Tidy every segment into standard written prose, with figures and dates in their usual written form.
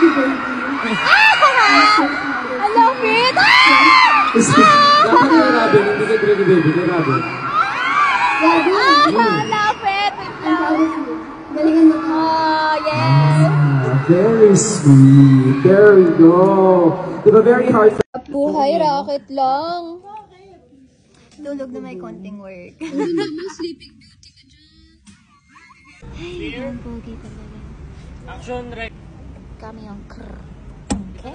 you, baby. I love it! Dapat yung Robin, hindi ka Granny Baby, kay Robin. I love it! Galingan mo ka. Oh, yes! Very sweet. There we go. Diba very hard for... Buhay, racket lang. Tulog na may konting work. Sleeping Beauty ka dyan. Ay, ang pogi talaga. Action, right? Kami ang krrr. Okay?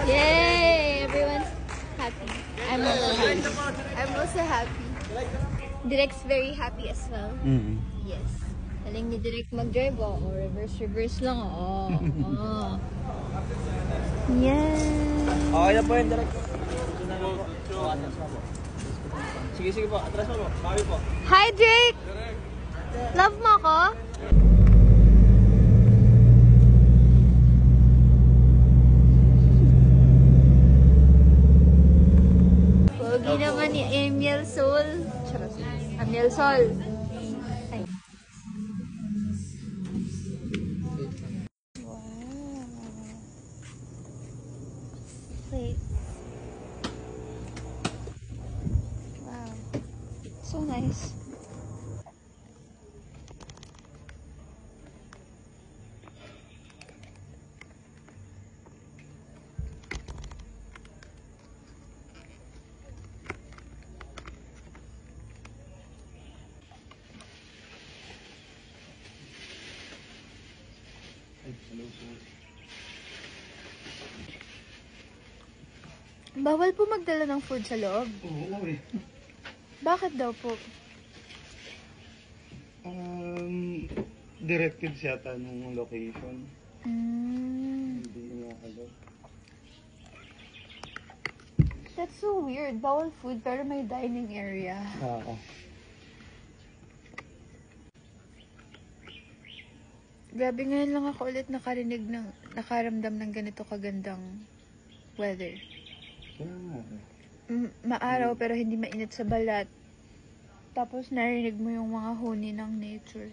Yay! Everyone's happy. I'm also happy. I'm also happy. Direct's very happy as well. Yes. Galing ni Direct mag-drive, oh. O, reverse lang, oh. Oh. Yes. Okay na po yun, Direct. Sige po, atras mo po. Bawi po. Hi, Drake! Love mo ako? Pogi naman ni Emil Sol. Charot. Emil Sol. Ay. Wow. Wait. Wow. So nice. Bawal po magdala ng food sa loob. Oo eh. Bakit daw po? Directed siya nung location. Hindi niya alam. That's so weird. Bawal food pero may dining area. Oo. Grabe, ngayon lang ako ulit nakaramdam ng ganito kagandang weather. Kaya nga. Maaraw pero hindi mainit sa balat. Tapos narinig mo yung mga huni ng nature.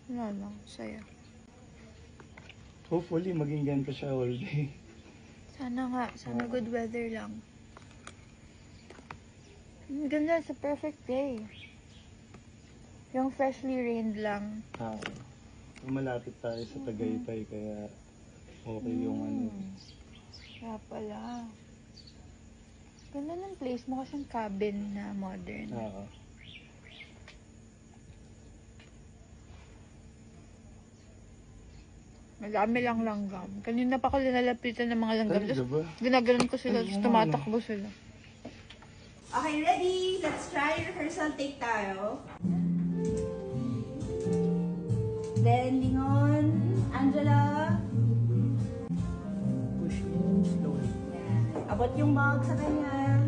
Wala lang, saya. Hopefully, maging ganito siya all day. Sana nga, sana good weather lang. Ang ganda, it's a perfect day. Yung freshly rained lang. Malapit tayo sa Tagaytay, kaya okay yung ano. Kaya pala. Ganda ng place mo kasing cabin na modern. Oo. Madami lang langgam. Kanina pa ako linalapitan ng mga langgam. Talaga ba? Ginaganon ko sila, tapos tumatakbo sila. Okay, ready? Let's try rehearsal take tayo. Then, lingon. Angela. Push in slowly. Yan. Abot yung mug sa kanya.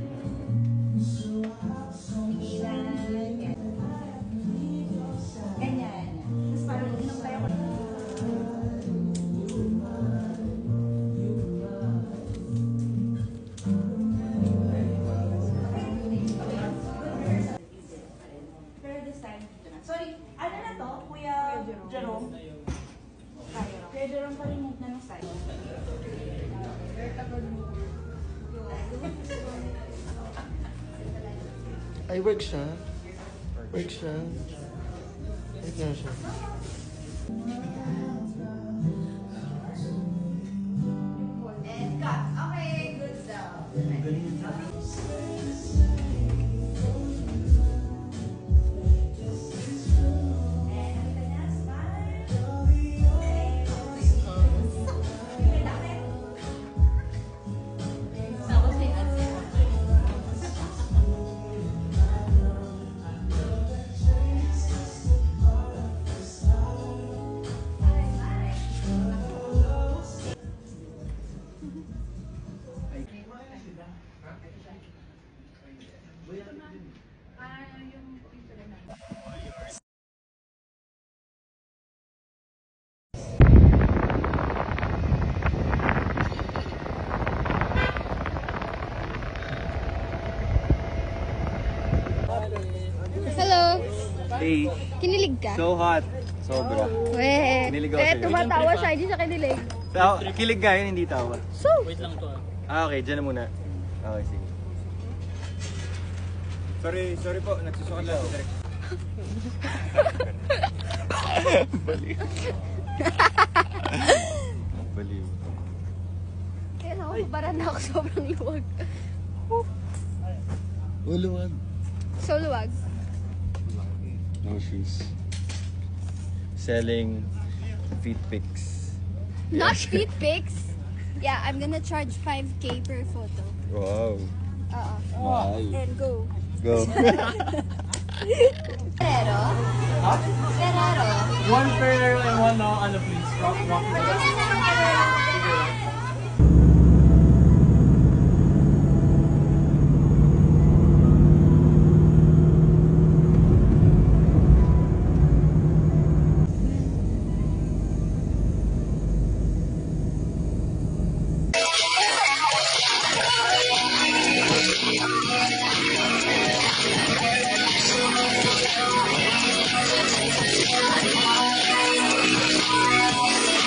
Tigilan. Ganyan. Tapos parang inom tayo ko. Pero this time, dito na. Sorry, ano na to? Kuya Jerome? Kuya Jerome pa rin na ng side. Ay, work siya. Work siya. Work na siya. And cut. Okay, good stuff. Hey, Kinilig ka? so hot. Sobra. Weh. Kinilig ako sa'yo. Tumatawa siya, hindi siya kinilig. Kilig ka yun, hindi tawa. So, Okay, dyan na muna. Okay, sige. Sorry po, nagsusukan lang. Direct. Baliw. kaya ako, parang na ako sobrang luwag. Uluwag. So luwag. No shoes. Selling feet pics. Not feet pics. Yeah, I'm gonna charge 5K per photo. Wow. Oo. And go. Go. Ferrero? Ferrero? One Ferrero and one ano please. Walk.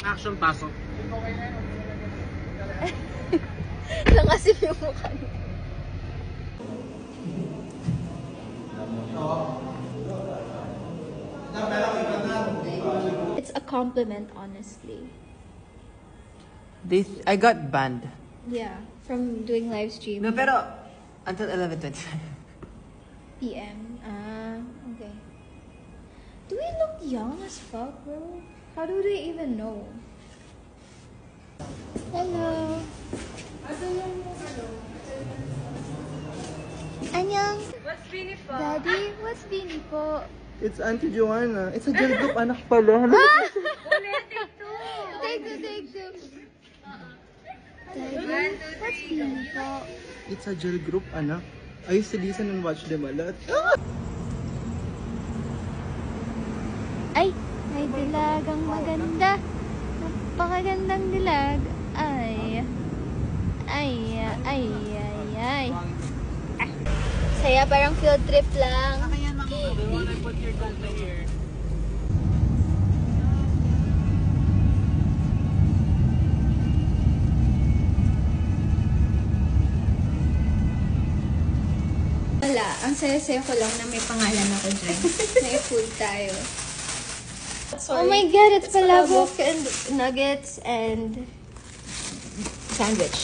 Action, pasok. Nangasim yung mukha niya. It's a compliment, honestly. I got banned. Yeah, from doing live stream. No, pero until 11:25. PM. Okay. Do we look young as fuck, bro? How do they even know? Hello. Annyeong. What's Beanie po? Daddy, what's Beanie po? It's Auntie Joanna. It's a gel group anak pala. Take two. Daddy, what's Beanie po? It's a gel group anak. I used to listen and watch them a lot. Ay, may dilagang maganda. Napakagandang dilag. Ay. Saya, parang field trip lang. Wala. Ang saya-saya ko lang na may pangalan ako dyan. May food tayo. Oh my god, it's palabok and nuggets and sandwich.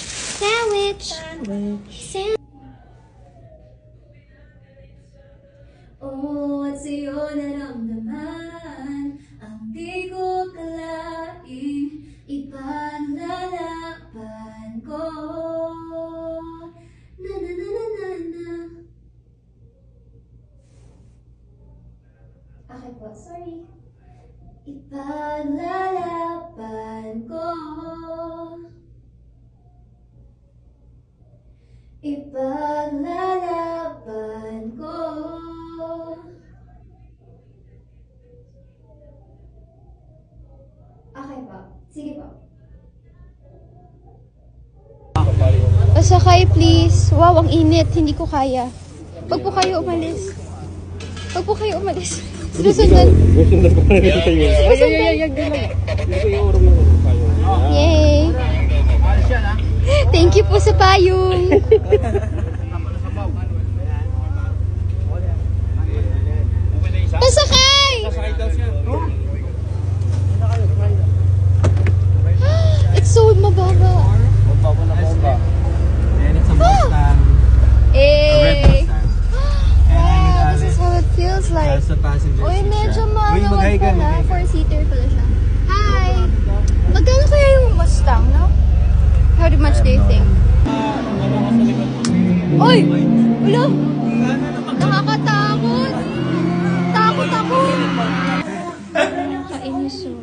Oh, at sa'yo naramdaman ang di ko kalaing ipaglalaban ko. Na na na na na na. Okay po, sorry. Ipaglalaban ko. Ipaglalaban ko. Okay po. Sige po. Pasakay please. Wow, ang init. Hindi ko kaya. Wag po kayo umalis. Susundan. Yay! Thank you po sa payong. Pasakay! It's so mababa. And it's a Mustang. Eh. Wow, this is how it feels like. Sa passenger Uy, seat medyo siya. maluwag mag-hi ka, pala. mag-hi ka. Four-seater pala siya. Hi! Magkano kaya yung Mustang, no? How much do you think? Uy! Ulo! Nakakatakot! Takot ako! Kainis oh.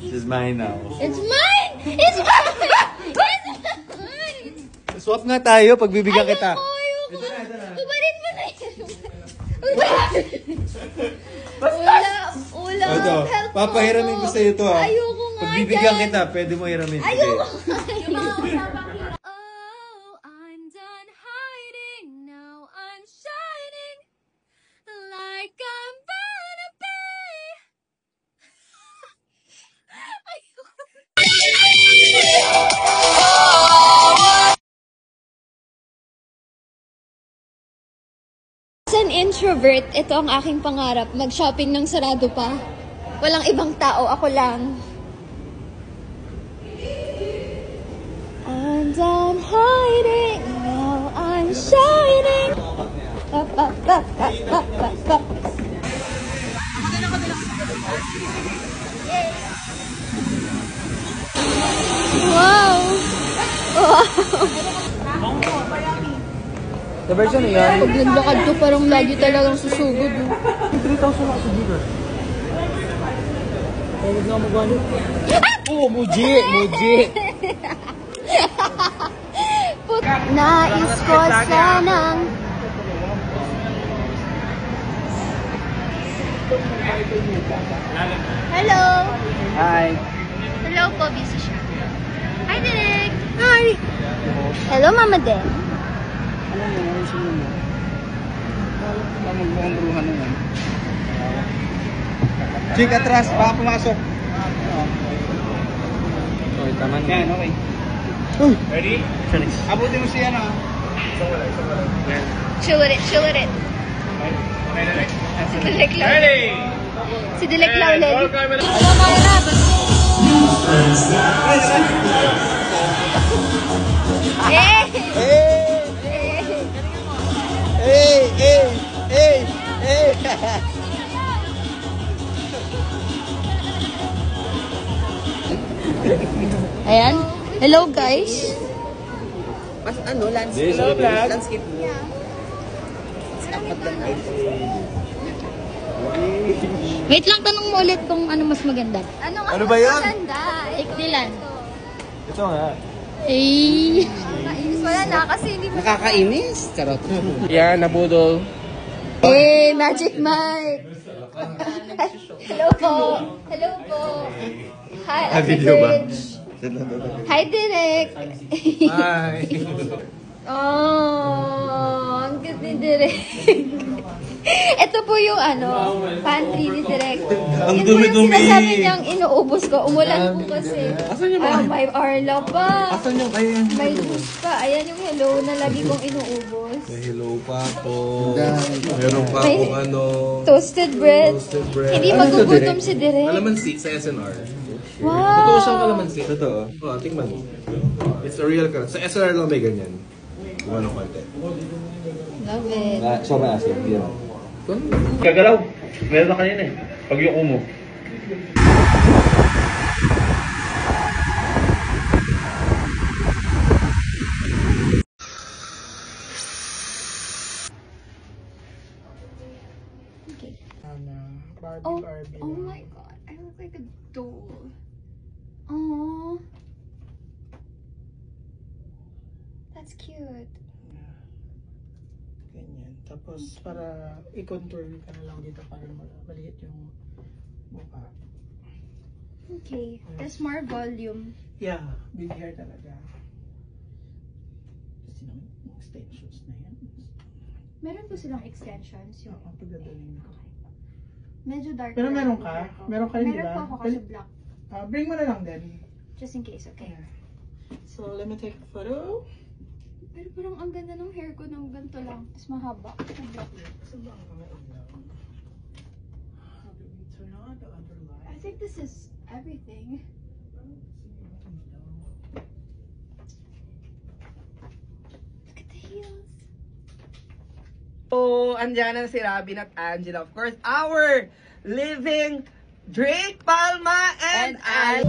This is mine now. It's mine! It's mine! It's mine! Swap nga tayo pag bibigyan kita. Ayoko! Kumarin mo na yun! Ulam! Ito, Help papahiramin ko ako. sa'yo to ha. Ayoko nga Pag bibigyan dyan. kita, pwede mo hiramin. Sige. Ayoko! Oh, I'm done hiding. Now I'm shining like I'm burning. introvert, ito ang aking pangarap. Mag-shopping ng sarado pa. Walang ibang tao, ako lang. I'm done hiding, now I'm shining. Pa, pa, pa, pa, pa, pa, pa. Wow! Wow! The version na yan. Pag naglakad to, parang lagi talagang susugod. 3,000 na kasi dito. Tawag na mo gano'n. Oh, Muji! Muji! Nais ko sanang Hello! Hi! Hello po, busy siya. Hi, Derek! Hi! Hello, Mama Den. Ano mo? Ano sino mo? Magmukhang bruhan na yan. Chick, atras! Baka pumasok! Okay, tama na. Yan, okay. Ready? Finish. Abutin mo siya na. Chill with it, chill with it. Okay na rin. Si Dilek lang. Si Dilek lang ulit. Eh! Hey! Hey! Hey! Hey! Ayan. Hello, guys. Mas ano, landscape. Hello, vlog. Landscape mo. Wait lang, tanong mo ulit kung ano mas maganda. Ano ba yan? Maganda. Ikdilan. Ito nga. Eh. Wala na kasi hindi mo Nakakainis. Charot. Yan, nabudol. Eh, Magic Mike. Hello po. Hello po. Hi, Ate video ba? Rich. Hi, Direk. Hi! Oh, ang cute ni Direk. Ito po yung pantry ni Direk. Ang Yun po yung dumi-dumi. sinasabi niyang inuubos ko. Umulan po kasi. Asan yung mga? May Arla pa. Asan yung kaya? May juice pa. Ayan yung hello na lagi kong inuubos. May hello pa ako. Meron pa May- akong ano. Toasted bread. Toasted bread. Hindi Ano to, magugutom Direk? si Direk. Kalamansi sa SNR. Wow. Totoo siyang kalamansi. Totoo. Oo, tingnan mo. It's a real kalamansi. Sa SNR lang may ganyan. Kung ano konti. Love it. Sobrang asin. Yan. Kagalaw. Meron na kanina eh. Pag yung umo. Okay. Barbie, Oh, Barbie. oh my god. I look like a doll. Oh. That's cute. Ganyan. Tapos, para i-contour ka na lang dito para maliit yung mukha. Okay. There's more volume. Yeah, big hair talaga. Kasi naman, yung extensions na yan. Meron po silang extensions. Yung Oo, pagdadaling ko. medyo dark. Pero meron yung ka? hair ko. Meron ka rin, Meron diba? po ako kasi black. Bring mo na lang din. Just in case, okay? So, let me take a photo. Pero parang ang ganda ng hair ko ng ganito lang. Tapos mahaba. Black. Sobrang ilaw. How do we turn on the other light? I think this is everything. Look at the heels. So, andyan na si Robin at Angela. Of course, our living Drake Palma and I.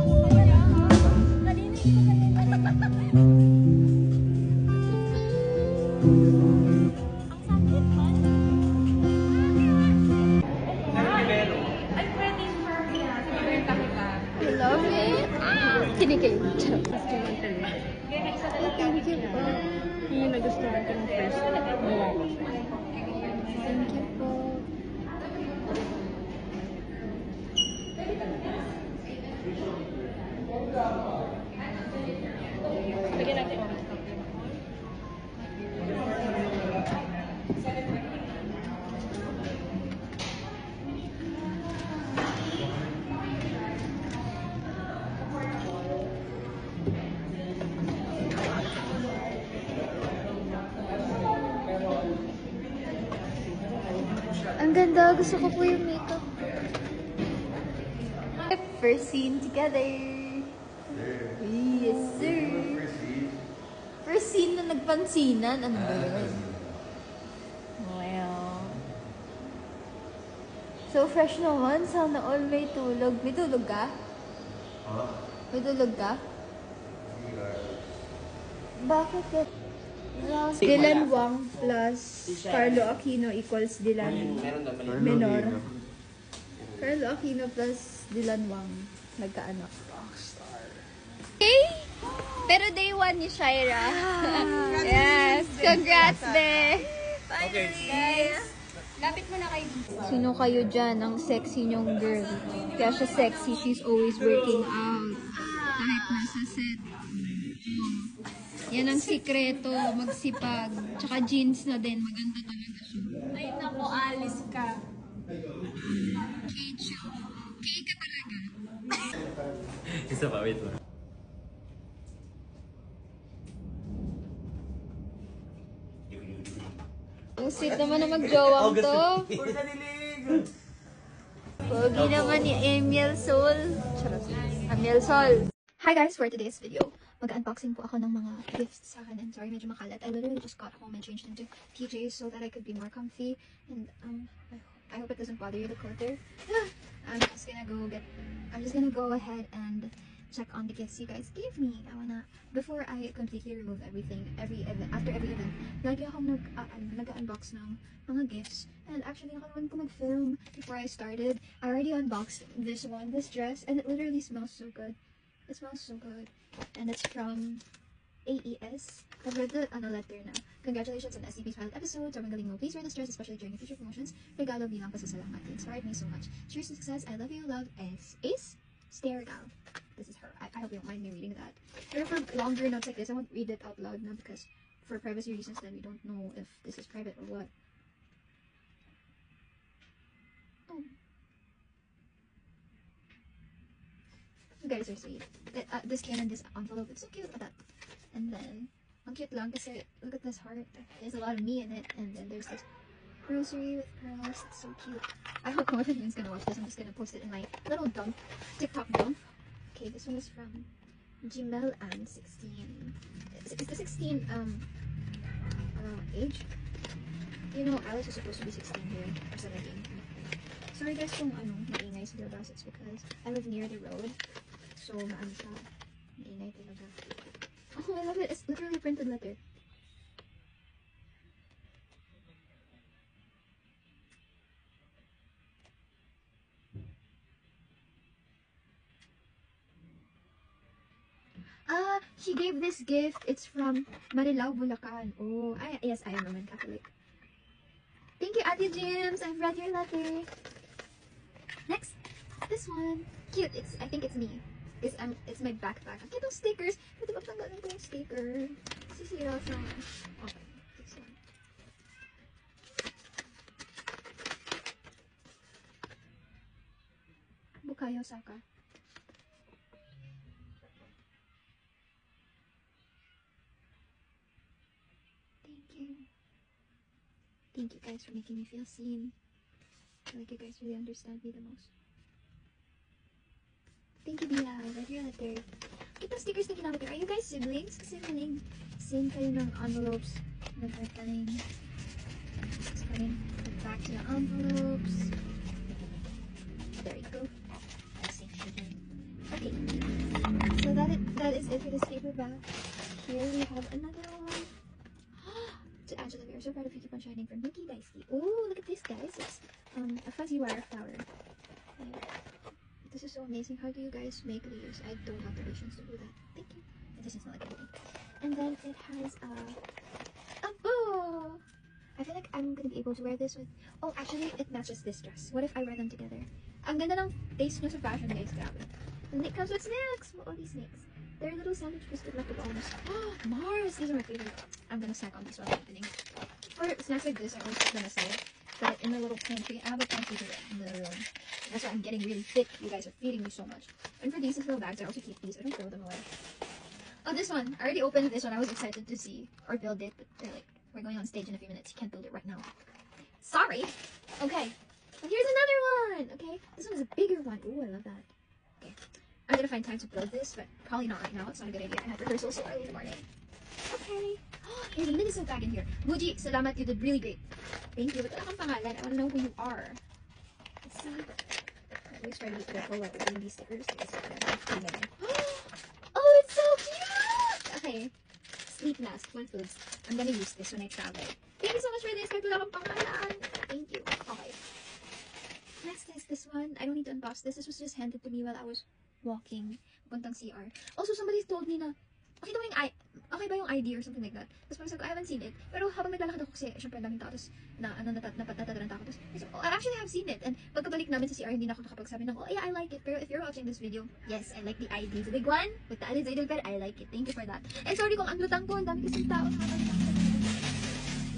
I love it. Kinikilig. Charot. Thank you po. Yung nagustuhan ko ng first. Thank you po. Ang ganda. Gusto ko po yung makeup. First scene together. Yes, sir. First scene na nagpansinan. Ano ba yun? Wow. So fresh naman. Sana all may tulog. May tulog ka? May tulog ka? Bakit ka? Dylan Wang plus Carlo Aquino equals Dylan Menor. Carlo Aquino plus Dylan Wang. Nagkaanak. Okay? Pero day 1 ni Shaira. Yes. Congrats, be. Finally, guys. Lapit mo na kayo. Sino kayo dyan ang sexy nyong girl? Kaya siya sexy, she's always working out. Kahit nasa set. Yan ang sikreto, magsipag. Tsaka jeans na din, maganda talaga siya. Ay, nako, alis ka. K-chu. K ka talaga. Isa pa, wait lang. Ang sweet naman na mag-jowang to. Pogi naman ni Emil Sol. Charot. Emil Sol. Hi guys, for today's video, mag-unboxing po ako ng mga gifts sa akin. And sorry, medyo makalat. I literally just got home and changed into PJs so that I could be more comfy. And I hope it doesn't bother you, the clutter. I'm just gonna go ahead and check on the gifts you guys gave me. Before I completely remove everything, after every event, lagi akong nag-unbox ng mga gifts. And actually, nakalimutan ko mag-film before I started. I already unboxed this dress, and it literally smells so good. It smells so good. And it's from AES. I've read the letter na. Congratulations on SCP's pilot episode. Sobrang galing mo. Please wear this dress, especially during the future promotions. Regalo bilang pasasalamat. It inspired me so much. Cheers to success. I love you. Love, Ace. Stergal. This is her. I hope you don't mind me reading that. Pero for longer notes like this, I won't read it out loud now because for privacy reasons, then we don't know if this is private or what. Oh. You guys are sweet. This came in this envelope. It's so cute. And then, ang cute lang kasi look at this heart. There's a lot of me in it. And then there's this rosary with pearls. It's so cute. I hope no one is gonna watch this. I'm just gonna post it in my little TikTok dump. Okay, this one is from Jimel and 16. Is the 16 age? You know, Alex was supposed to be 16 here or 17. Sorry guys kung maingay sa labas. It's because I live near the road. So, siya. Maingay talaga. Oh, I love it. It's literally a printed letter. She gave this gift. It's from Marilao, Bulacan. Oh, yes, I am Roman Catholic. Thank you, Ate James. I've read your letter. Next, this one. Cute. I think it's me. It's my backpack. Ang cute ng stickers. Pwede ba tanggalin ko yung sticker? Sisira sa... Okay, this one. Bukayo Saka. Thank you guys for making me feel seen. I feel like you guys really understand me the most. Thank you, Bia. I read your letter. Cute ng stickers na ginamit niyo. Are you guys siblings? Kasi maling same kayo ng envelopes. Nagkakaling. Just putting it back to the envelopes. There you go. Okay. So that is it for this paper bag. Here we have another one. To Angela, we are so proud of you. Keep on shining from Nikki Daisuke. Oh, look at this, guys. It's a fuzzy wire flower. This is so amazing. How do you guys make these? I don't have the patience to do that. Thank you. It doesn't smell like anything. And then it has a bow. I feel like I'm gonna be able to wear this with... Oh, actually, it matches this dress. What if I wear them together? Ang ganda ng taste nyo sa fashion, guys. Grabe. And it comes with snacks. What are these snacks? They're little sandwich biscuit like the bones. Oh, Mars! These are my favorite. I'm gonna snack on these while I'm opening. For snacks like this, I always put them aside. But in the little pantry, I have a pantry here in the room. That's why I'm getting really thick. You guys are feeding me so much. And for these little bags, I also keep these. I don't throw them away. Oh, this one. I already opened this one. I was excited to see or build it. But they're like, we're going on stage in a few minutes. You can't build it right now. Sorry. Okay. And here's another one. Okay. This one is a bigger one. Ooh, I love that. Okay. I'm gonna find time to build this, but probably not right now. It's not a good idea. I have rehearsal so early in the morning. Okay. Here's a Miniso bag in here. Muji, salamat. You did really great. Thank you. But wala kang pangalan. I want to know who you are. Let's see. Always try to be careful while opening these stickers. Oh, it's so cute! Okay. Sleep mask. One foods. I'm gonna use this when I travel. Thank you so much for this. Kahit wala kang pangalan. Thank you. Okay. Next is this one. I don't need to unbox this. This was just handed to me while I was walking. Puntang CR. Also, somebody told me na, okay ba yung ID or something like that? Tapos parang sabi ko, I haven't seen it. Pero habang naglalakad ako kasi, syempre daming tao. Tapos, natatadaan ako. Tapos, oh, I actually have seen it. And pagkabalik namin sa CR, hindi na ako nakapagsabi ng, oh, yeah, I like it. Pero if you're watching this video, yes, I like the ID. The big one, with the Alice Idolbed, I like it. Thank you for that. And sorry kung ang lutang ko, ang dami kasing tao.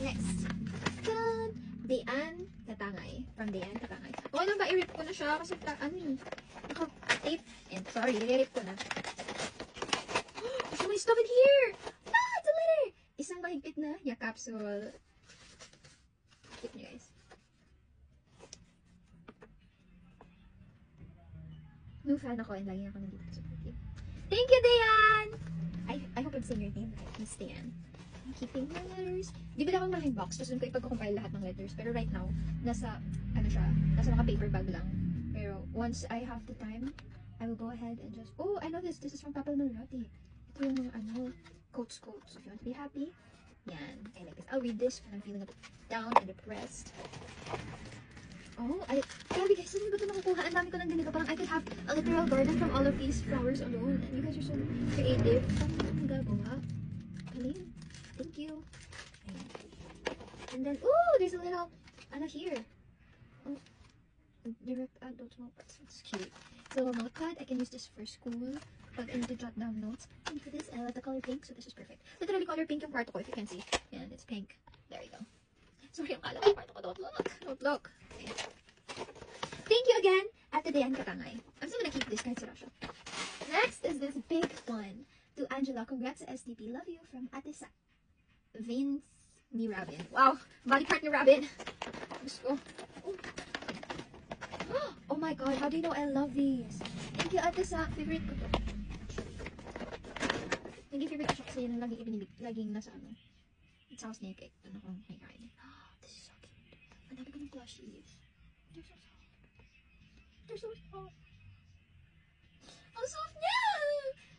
Next. Ta-da! Dayan Katangay. From Dayan Katangay. Okay lang ba, i-rip ko na siya kasi, naka-tape. And sorry, i-rip ko na. There's so many stuff in here! Ah, it's a letter! Isang mahigpit na capsule. Tip nyo guys. New fan ako and lagi ako nandito sa support. Thank you, Dayan! I hope I'm saying your name right, Miss Dayan. I'm keeping my letters. Di ba akong malaking box? Tapos doon ko ipag-compile lahat ng letters. Pero right now, nasa naka-paper bag lang. Pero once I have the time, I will go ahead and just, oh, I know this. This is from Papa Malrati. Ito yung mga quotes. So if you want to be happy, yan. I like this. I'll read this when I'm feeling a bit down and depressed. Oh, grabe guys, saan ba ito nakukuha? Ang dami ko nang ganito. Parang I could have a literal garden from all of these flowers alone. And you guys are so creative. Saan mo nagagawa? Galing. Thank you. Ayan. And then, ooh, there's a little, here. Oh, direct adult notes. It's cute. It's a little notepad. I can use this for school. Pag I need to jot down notes. And for this, I like the color pink, so this is perfect. Literally color pink yung kwarto ko, if you can see. And it's pink. There you go. Sorry, yung kala ko kwarto ko. Don't look. Okay. Thank you again, Ate Dayan Katangay. I'm still gonna keep this kahit sira siya. Next is this big one. To Angela, congrats sa STP. Love you from Ate Sa. Veins ni Robin. Wow, body part ni Robin. Gusto ko. Oh my god, how do you know I love these? Thank you, Ate Sa. Favorite ko to. Hindi favorite ko siya kasi yun ang laging nasa ano. It's house naked. Doon ako may kain. This is so cute. Ang dami ko ng plushies. They're so soft. They're so soft. Ang soft niya!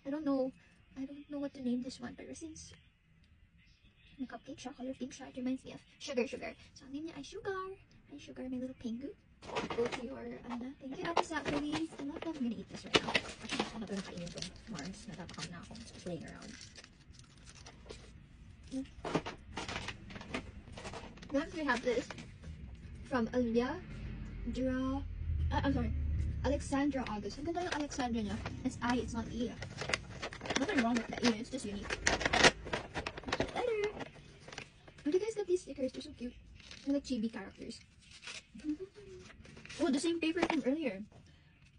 I don't know what to name this one, pero since may cupcake siya, color pink siya, it reminds me of Sugar. So, ang name niya ay Sugar. Hi, Sugar, my little pingu. Go to your, thank you, Ate Sa, for these. I love them. I'm gonna eat this right now. Actually, ako na ito nakainin ko. Mars, natatakaw na ako. So, it's laying around. Next, we have this from Alexandra August. Ang ganda yung Alexandra niya. It's I, it's not E. Nothing wrong with that. It's just unique. Letter. Oh, do you guys love these stickers? They're so cute. They're like chibi characters. Oh, the same paper from earlier.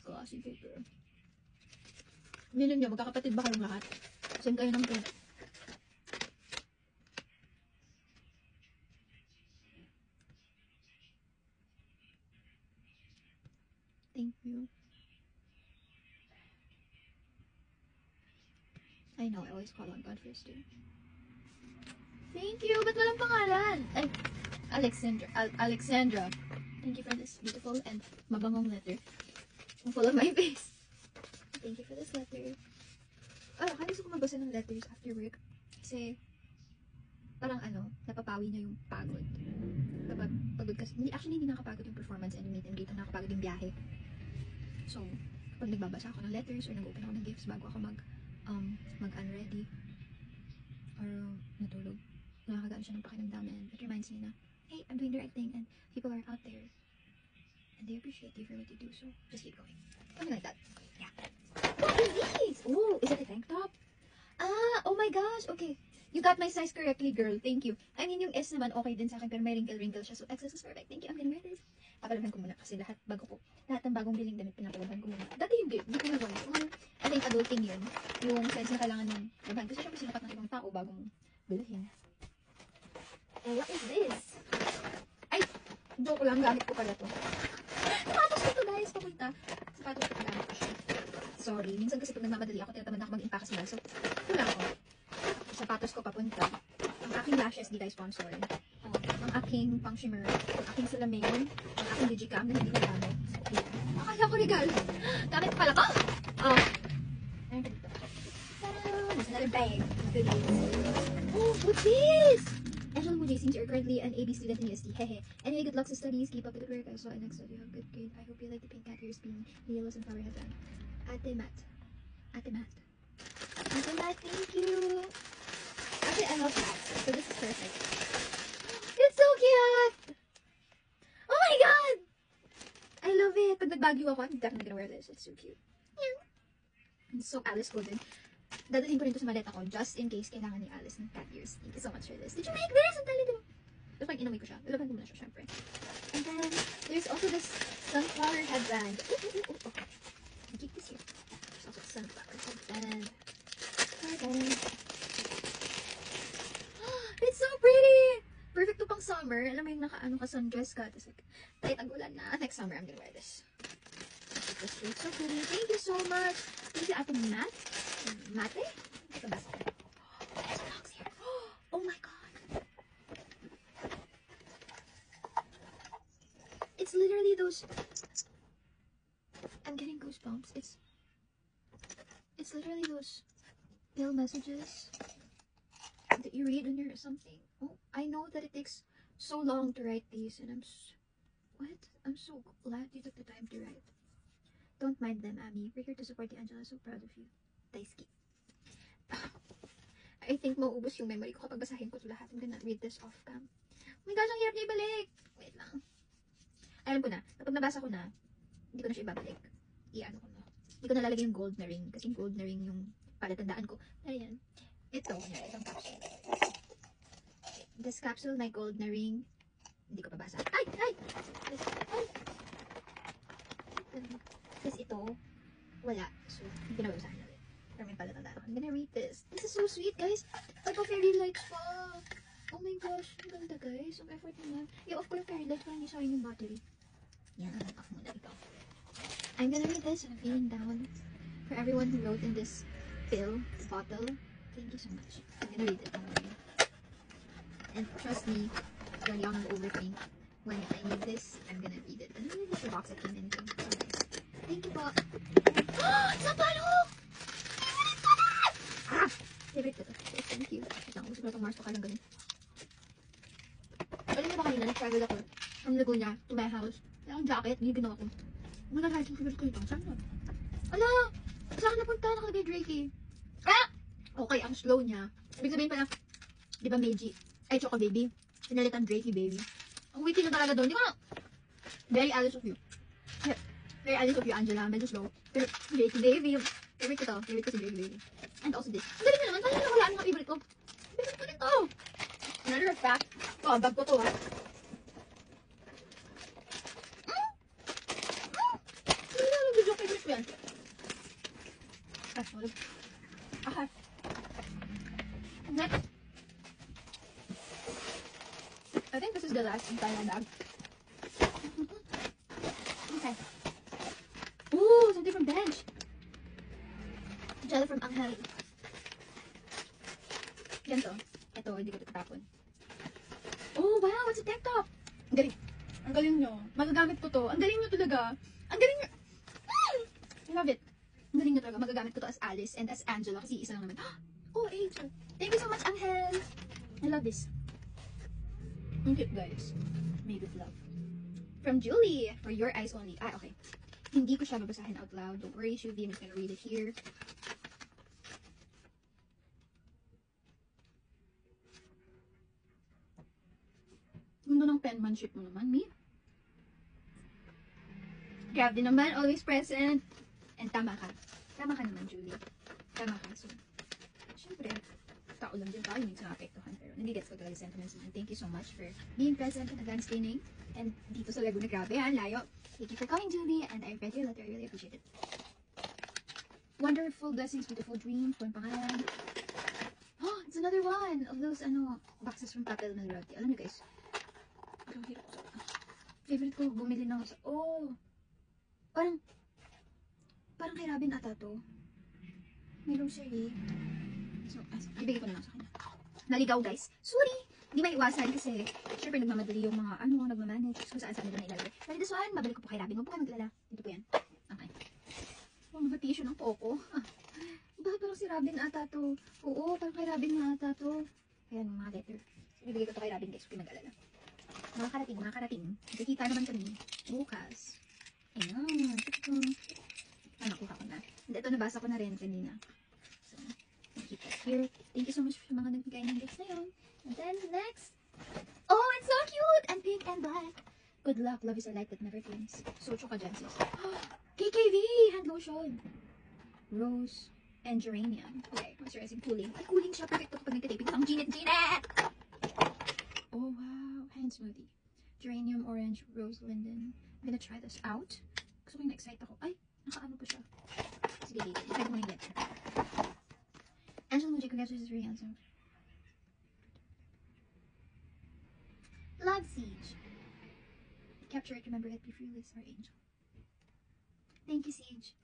Glossy paper. Minom niyo, magkakapatid ba kayong lahat? Same kayo ng print. Thank you. I know, I always call on God first too. Thank you! Ba't walang pangalan? Ay, Alexandra. Thank you for this beautiful and mabangong letter. I'm full of my face. Thank you for this letter. Kaya gusto ko magbasa ng letters after work. Kasi, parang napapawi na yung pagod. Kapag pagod kasi, hindi nakapagod yung performance and meet and greet, nakapagod yung biyahe. So, kapag nagbabasa ako ng letters or nag-open ako ng gifts bago ako mag-unready or natulog, nakakagaan siya ng pakiramdam and it reminds me na, hey, I'm doing the right thing and people are out there and they appreciate you for what you do, so just keep going. Something like that. Yeah. What is these? Oh, is it a tank top? Oh my gosh, okay. You got my size correctly, girl. Thank you. I mean, yung S naman okay din sa akin pero may wrinkle siya, so XS is perfect. Thank you. I'm gonna wear this. Papalaban ko muna kasi lahat ng bagong biling damit pinapalaban ko muna. Dati hindi ko nagawa. I think adulting yun. Yung size na kailangan ng laban. Kasi syempre sinukat ng ibang tao bagong bilhin. And what is this? Ay! Sapatos ko paggamit ko siya. Sorry, minsan kasi pag nagmamadali ako, tinatamad na ako mag-impake sila. So, wala ako. Sapatos ko papunta. Ang aking lashes, di tayo sponsor. Ang aking pang shimmer. Ang aking salamin. Ang aking digicam na hindi nagamit. Akala ko regalo. Gamit ko pala to. Oh. Ayun ka dito. Ta-da! There's another bag. Goodies. Oh, what's this? Angela Muji, since you're currently an AB student in UST, hehe. Anyway, good luck sa studies. Keep up with the work. I saw an next study. Have good grade. I hope you like the pink cat ears being the yellows and flower headband. Ate Matt. Ate Matt. Ate Matt, thank you. Actually, I love cats, so this is perfect. It's so cute! Oh my god! I love it. Pag nag-Baguio ako, I'm definitely gonna wear this. It's so cute. It's so Alice Golden. Dadalhin ko rin to sa maleta ko just in case kailangan ni Alice ng cat ears. Thank you so much for this. Did you make this? Ang tali din. Tapos pag inamoy ko siya, ilaban ko muna siya, syempre. And then, there's also this sunflower headband. I'll keep this here. There's also a sunflower headband. It's so pretty! Perfect to pang summer. Alam mo yung naka-ano ka sundress ka. Tapos like, kahit ang ulan na. Next summer, I'm gonna wear this. It's so pretty. Thank you so much. Thank you, Ate Matt. Mate? Ito ba? There's a box here. Oh my god. It's literally those... I'm getting goosebumps. It's literally those little messages that you read when you're something. Oh, I know that it takes so long to write these, and I'm so glad you took the time to write. Don't mind them, Ami. We're here to support you, Angela. So proud of you. Daisuki. I think mauubos yung memory ko kapag basahin ko ito lahat. I'm gonna read this off cam. Oh my gosh, ang hirap niya ibalik. Wait lang. Alam ko na, kapag nabasa ko na, hindi ko na siya ibabalik. Iyan ko na. Hindi ko nalalagay yung gold na ring. Kasi yung gold na ring yung palatandaan ko. Ayan. Ito, itong capsule. This capsule na gold na ring. Hindi ko pabasa. Ay! Tapos ito, wala. So, hindi ko na babasahin natin. Pero may palatandaan ako. I'm gonna read this. This is so sweet, guys. Nagpa-fairy lights pa. Oh my gosh. Ang ganda, guys. Ang effort naman. I-off ko yung fairy lights para hindi sayang yung battery. Yan. Off muna ito. I'm gonna read this. I'm feeling down. For everyone who wrote in this bottle, thank you so much. I'm gonna read it. Don't worry. And trust me, lagi ako nag-overthink. When I need this, I'm gonna read it. And really, this the box it came into. So nice. Thank you po. Sapalo! Favorite ko na! Favorite ko to. Thank you. Wait lang, gusto ko na itong Mars pa kalang ganun. Alam niyo ba kanina, nag-travel ako from Laguna to my house. Yung jacket, hindi ginawa ko. Mga guys, yung favorite ko ito. Saan na? Ala! Saan napunta? Nakalagay Drakey. Ah! Okay, ang slow niya. Ibig sabihin pala, di ba Meiji? Ay, Choco Baby. Pinalitan Drakey Baby. Ang witty na talaga doon. Di ba? Very Alice of you. Yeah. Very Alice of you, Angela. Medyo slow. Pero Drakey Baby. Favorite ko to. Favorite ko si Drakey Baby. And also this. Ang galing na naman. Paano nakulaan mga favorite ko? Favorite ko rin to. Another fact. Oh, bag ko to ha. Yung favorite ko yan. Ah, wala. Okay. Next. I think this is the last entire bag. Okay. Ooh, something from Bench. Gel from Angel. Yan to. Ito, hindi ko ito tatapon. Oh, wow, it's a tank top. Ang galing. Ang galing nyo. Magagamit ko to. Ang galing nyo talaga. Ang galing nyo. I love it. Ang galing nyo talaga. Magagamit ko to as Alice and as Angela kasi isa lang naman. Oh, Angel. Thank you so much, Angel. I love this. Ang cute, guys. Made with love. From Julie, for your eyes only. Ah, okay. Hindi ko siya babasahin out loud. Don't worry, Shuvi. I'm just gonna read it here. Ganda ng penmanship mo naman, Mi. Grabe naman, always present. And tama ka. Tama ka naman, Julie. Tama ka. So, syempre, tao lang din tayo, minsan naapektuhan. Pero nagigets ko talaga sentiments naman. Thank you so much for being present in advanced training. And dito sa Laguna, grabe ha, layo. Thank you for coming, Julie. And I read your letter. I really appreciate it. Wonderful blessings, beautiful dreams. Kung pangalan. Oh, it's another one of those, boxes from Papel na Loyalty. Alam niyo guys, favorite ko bumili ng, parang, Parang kay Robin ata to. May rosary. So, ibigay ko na lang sa kanya. Naligaw guys. Sorry! Hindi maiwasan kasi syempre nagmamadali yung mga nagmamanage kung saan nila nailalagay. Pero this one, babalik ko po kay Robin. Huwag po kayo maglala. Dito po yan. Okay. Oh, mga tissue ng Poco. Bakit parang si Robin ata to? Oo, parang kay Robin nga ata to. Ayan, mga letter. Ibigay ko to kay Robin guys. Huwag nag-alala. Mga karating. Nakikita naman kami. Bukas. Ayan. Nakuha ko na. Hindi, ito nabasa ko na rin kanina. So, keep that here. Thank you so much sa mga nagbigay ng gifts na yun. And then, next. Oh, it's so cute! And pink and black. Good luck. Love is a light that never flames. So, choka dyan, sis. KKV! Hand lotion. Rose and geranium. Okay, moisturizing, cooling. Ay, cooling siya. Perfect to kapag nagka-taping. Ang Ginit! Oh, wow. Hand smoothie. Geranium, orange, rose, linden. I'm gonna try this out. Gusto ko yung na-excite ako. Ay, naka-ano pa siya. Sige, try ko muna yung letter. Angela Muji, congratulations for your answer. Love Siege. Capture it, remember it, be fearless, our angel. Thank you, Siege.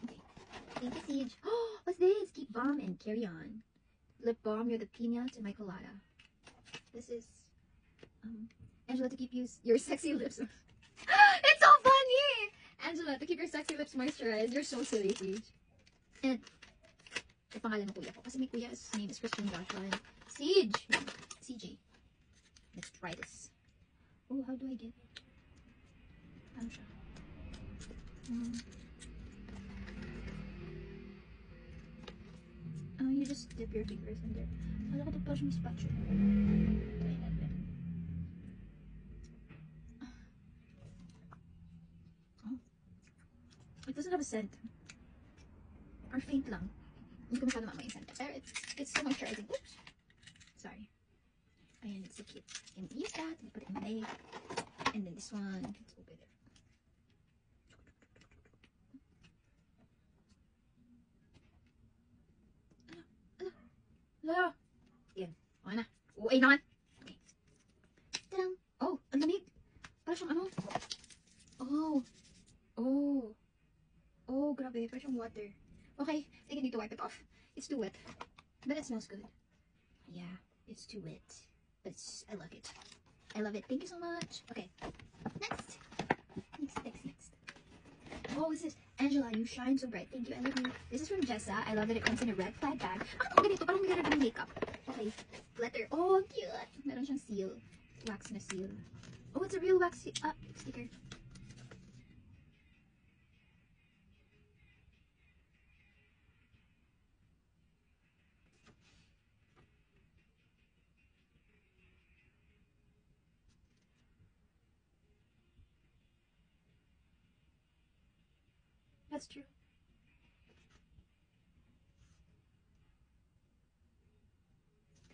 Okay. Thank you, Siege. Oh, what's this? Keep balm and carry on. Lip balm, you're the pina to my colada. This is, Angela, to keep your sexy lips. It's so funny! Angela, to keep your sexy lips moisturized. You're so silly, Siege. And, yung pangalan ng kuya ko. Kasi may kuya, his name is Christian Joshua. And Siege! CJ. Let's try this. Oh, how do I get it? Ano siya? You just dip your fingers in there. Wala ko ito pa siyang spatula. Try natin. Oh. It doesn't have a scent. Or faint lang. Hindi ko masyado mamay yung scent. Pero it's so moisturizing. Oops. Sorry. Ayan, it's so cute. You can use that. You put it in the leg. And then this one. Let's open it. Ala. Yan. Okay na. Okay naman. Okay. Tadang. Oh, ang lamig. Parang siyang ano. Oh. Oh. Oh, grabe. Parang siyang water. Okay. I think I need to wipe it off. It's too wet. But it smells good. Yeah. It's too wet. But I love it. I love it. Thank you so much. Okay. Next. Next. Oh, this is Angela. You shine so bright. Thank you. I love you. This is from Jessa. I love that it comes in a red flag bag. Ano ganito? Parang may ganito ng makeup. Okay. Letter. Oh, cute. Meron siyang seal. Wax na seal. Oh, it's a real wax sticker. That's true.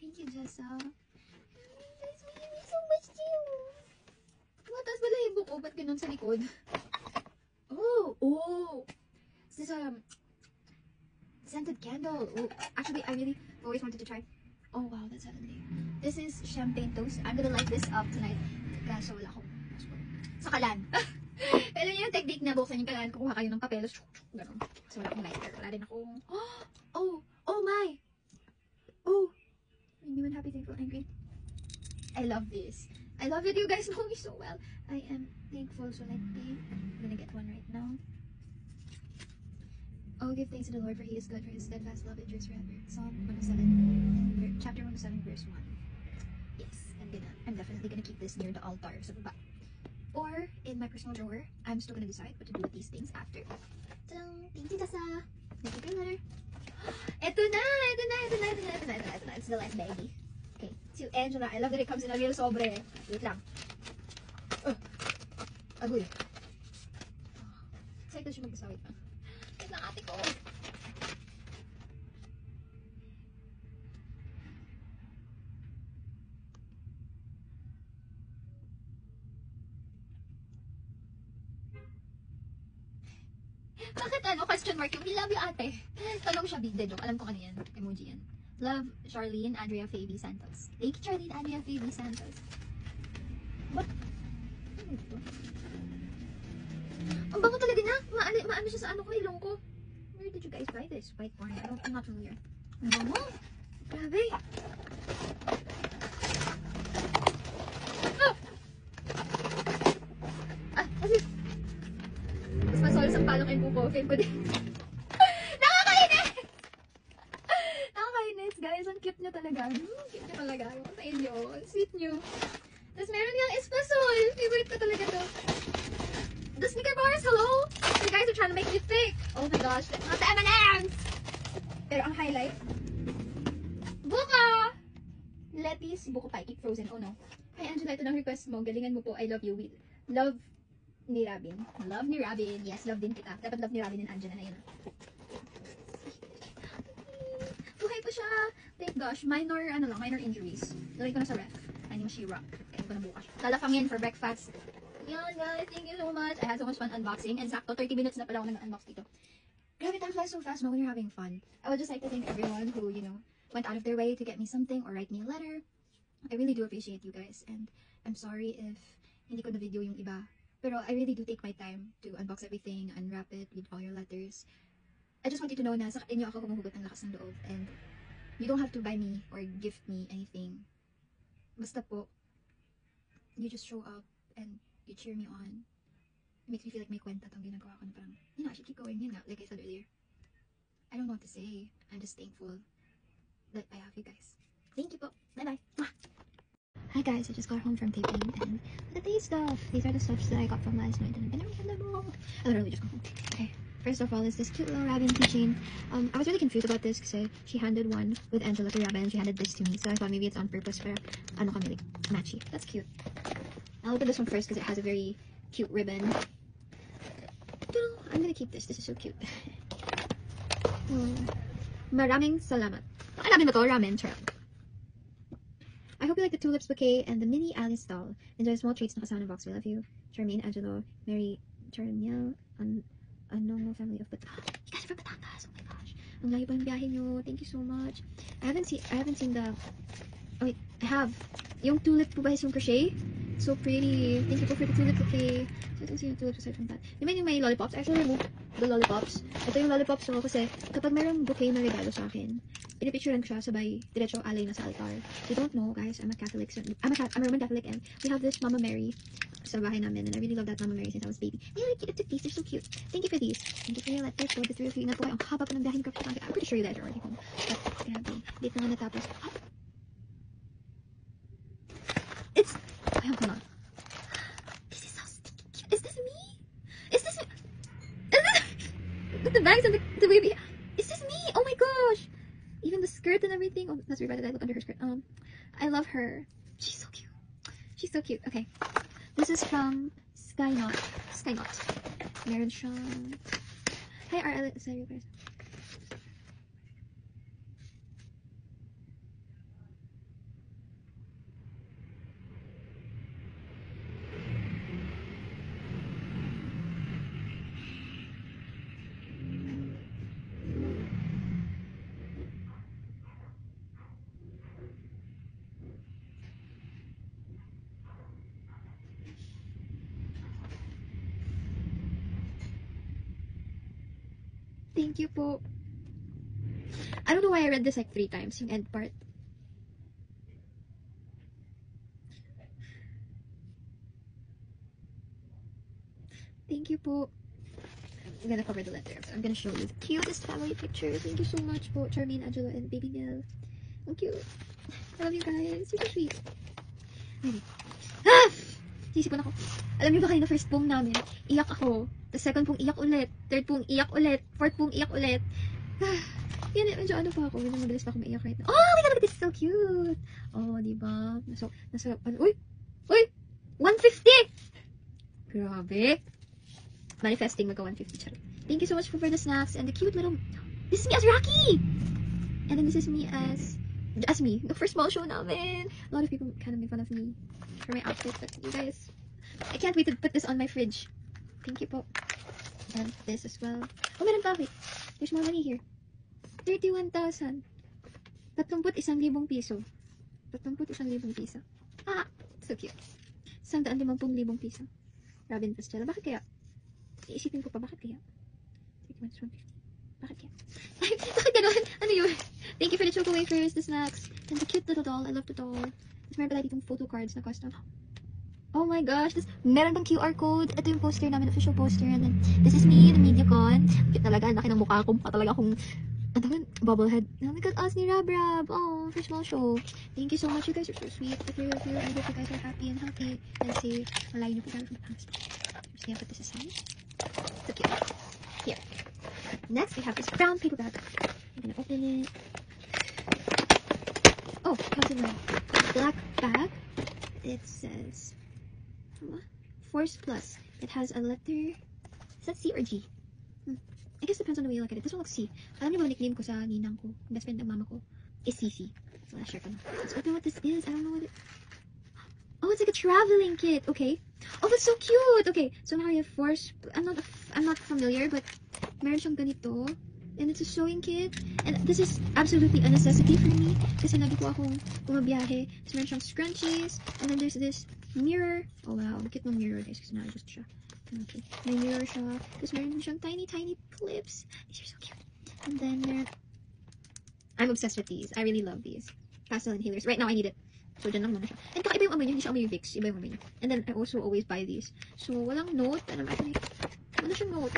Thank you, Jessa. Guys, we need so much too. Mataas pala yung buko. Ba't ganun sa likod? Oh! This is a scented candle. Oh, actually, I really always wanted to try. Oh, wow, that's heavenly. This is champagne toast. I'm gonna light this up tonight. Kaso wala akong sa kalan. Alam niyo yung technique na buksan yung kalan, kukuha kayo ng papel, gano'n. So, wala akong lighter. Wala din akong, oh my! Oh! New and happy, thankful, angry. I love this. I love it. You guys know me so well. I am thankful, so let me. I'm gonna get one right now. Oh, give thanks to the Lord, for He is good, for His steadfast love endures forever. Psalm 107, chapter 107, verse 1. Yes, I'm definitely gonna keep this near the altar sa baba. Or in my personal drawer. I'm still gonna decide what to do with these things after. Tadang! Thank you, Tessa! Thank you for your letter. Ito na! It's the last baggie. Okay, to Angela. I love that it comes in a real sobre. Wait lang. Agoy. Excited siya mag-isa. Wait lang. Wait lang, ate ko. Bakit question mark yung we love you, ate? Tanong siya, big joke. Alam ko ano yan. Emoji yan. Love, Charlene, Andrea Fabi Santos. Thank you, Charlene, Andrea Fabi Santos. What? Ano ito? Ang bango talaga na. naano siya sa ano ko, ilong ko. Where did you guys buy this? White corn. I'm not familiar. Ang bango. Grabe. Kasi mas masol sa palong and buko. Feel ko din. Nakakainis! Nakakainis, guys. Ang cute nyo talaga. Cute nyo talaga. Ayaw ko sa inyo. Ang sweet nyo. Tapos meron yung espasol. Favorite ko talaga to. The Snicker bars, hello? You guys are trying to make me thick. Oh my gosh, that's not the M&M's. Pero ang highlight, buka! Lettuce, buko pa, keep frozen. Oh no. Hi Angela, ito ng request mo. Galingan mo po, I love you. We love ni Robin. Love ni Robin. Yes, love din kita. Dapat love ni Robin and Angela na yun. Buhay pa siya. Thank gosh. Minor injuries. Lagay ko na sa ref. Ay, hindi She-Ra. Kaya ko na bukas. Lalafangin for breakfast. Yan guys, thank you so much. I had so much fun unboxing. And sakto, 30 minutes na pala ako nag-unbox dito. Grabe, time flies so fast no, when you're having fun. I would just like to thank everyone who, you know, went out of their way to get me something or write me a letter. I really do appreciate you guys. And I'm sorry if hindi ko na-video yung iba. Pero I really do take my time to unbox everything, unwrap it, read all your letters. I just want you to know na sa inyo ako humuhugot ng lakas ng loob. And you don't have to buy me or gift me anything. Basta po, you just show up and you cheer me on. It makes me feel like may kwenta tong ginagawa ko na parang, you know, I should keep going, yun nga, like I said earlier. I don't know what to say. I'm just thankful that I have you guys. Thank you po. Bye-bye. Hi guys, I just got home from taping and look at these stuff. These are the stuffs that I got from last night and I've been around them all. I literally just got home. Okay. First of all is this cute little Robin keychain. I was really confused about this because she handed one with Angela to Robin and she handed this to me. So I thought maybe it's on purpose for ano kami, like, matchy. That's cute. I'll open this one first because it has a very cute ribbon. I'm gonna keep this. This is so cute. Maraming salamat. Alamin mo to, ramen. Charot. I hope you like the tulips bouquet and the mini Alice doll. Enjoy small treats na kasama ng box. We love you. Charmaine, Angelo, Mary, Charniel, Anong family of Batangas. You guys are from Batangas. Oh my gosh. Ang layo pa ng biyahe nyo. Thank you so much. I haven't seen the... Oh wait, I have. Yung tulip po ba is yung crochet? So pretty. Thank you po for the tulip bouquet. So I don't see yung tulips aside from that. Yung may lollipops. I actually removed the lollipops. Ito yung lollipops ko kasi kapag mayroong bouquet na regalo sa akin, pinipicturean ko siya sabay diretso alay na sa altar. You don't know guys, I'm a Catholic. I'm a Roman Catholic and we have this Mama Mary sa bahay namin and I really love that Mama Mary since I was baby. They are cute. These are so cute. Thank you for these. Thank you for your letter po. The three of you. Ingat po kayo. Ang haba pa ng biyahe ni Kapitang. I'm pretty sure you guys are already home. But grabe. Late na nga natapos. It's... Ayun ko na. This is so stinky cute. Is this me? Is this me? With the bags and the baby. Is this me? Oh my gosh. Even the skirt and everything. Oh, that's really bad that I look under her skirt. I love her. She's so cute. She's so cute. Okay. This is from Skynot. Meron siyang... Hi, RL. Sorry, guys. Thank you po. I don't know why I read this like 3 times, yung end part. Thank you po. I'm gonna cover the letter. So I'm gonna show you the cutest family picture. Thank you so much po, Charmaine, Angelo, and Baby Nell. So cute. I love you guys. Super sweet. Okay. Sisipon ako. Alam niyo ba kayo na first pong namin, iyak ako. The second pong iyak ulit. Third pong iyak ulit. Fourth pong iyak ulit. Yan, medyo ano pa ako. Medyo madalas pa ako maiyak right now. Oh my god, look at this. So cute. Oh, diba? So, nasa, uy! Uy! 150! Grabe. Manifesting magka 150. Charot. Thank you so much for the snacks and the cute little... This is me as Rocky! And then this is me as me. The first small show namin. A lot of people kind of make fun of me for my outfit. But you guys, I can't wait to put this on my fridge. Thank you po. And this as well. Oh, meron pa. Wait. There's more money here. 31,000. 31,000 piso. 31,000 piso. Ah! So cute. 150,000 piso. Robin Pastela. Bakit kaya? Iisipin ko pa, bakit kaya? What's one? Bakit yan? Bakit ganun? Ano yun? Thank you for the choco wafers, the snacks, and the cute little doll. I love the doll. Tapos meron pala ditong photo cards na custom. Oh my gosh, this meron bang QR code? Ito yung poster namin, official poster. And then, this is me, the MediaCon. Cute talaga, ang laki ng mukha ko. Mukha talaga akong, ano ba, bobblehead. Oh my god, us ni Rab Rab. Oh, for small show. Thank you so much, you guys are so sweet. If you I hope you guys are happy and healthy. And say, malayo niyo po tayo from the past. Just gonna put this aside. So cute. Here. Next, we have this brown paper bag. I'm gonna open it. Oh, it comes in a black bag. It says Force Plus. It has a letter. Is that C or G? I guess depends on the way you look at it. This one looks C. Alam niyo ba nickname ko sa ninang ko, best friend ng mama ko, is CC. So let's share ko na. Let's open what this is. I don't know what it. Oh, it's like a traveling kit. Okay. Oh, that's so cute. Okay, so now I have Force. I'm not familiar, but meron siyang ganito. And it's a sewing kit. And this is absolutely a necessity for me. Kasi lagi po akong bumabiyahe. So meron siyang scrunchies. And then there's this mirror. Oh wow, cute ng mirror guys. Kasi na-adjust siya. Okay. May mirror siya. Tapos meron din siyang tiny clips. These are so cute. And then I'm obsessed with these. I really love these. Pastel inhalers. Right now I need it. So dyan lang muna siya. And kakaiba yung amoy niya. Hindi siya amoy yung Vicks. Iba yung amoy niya. And then I also always buy these. So walang note. And I'm actually, wala siyang note.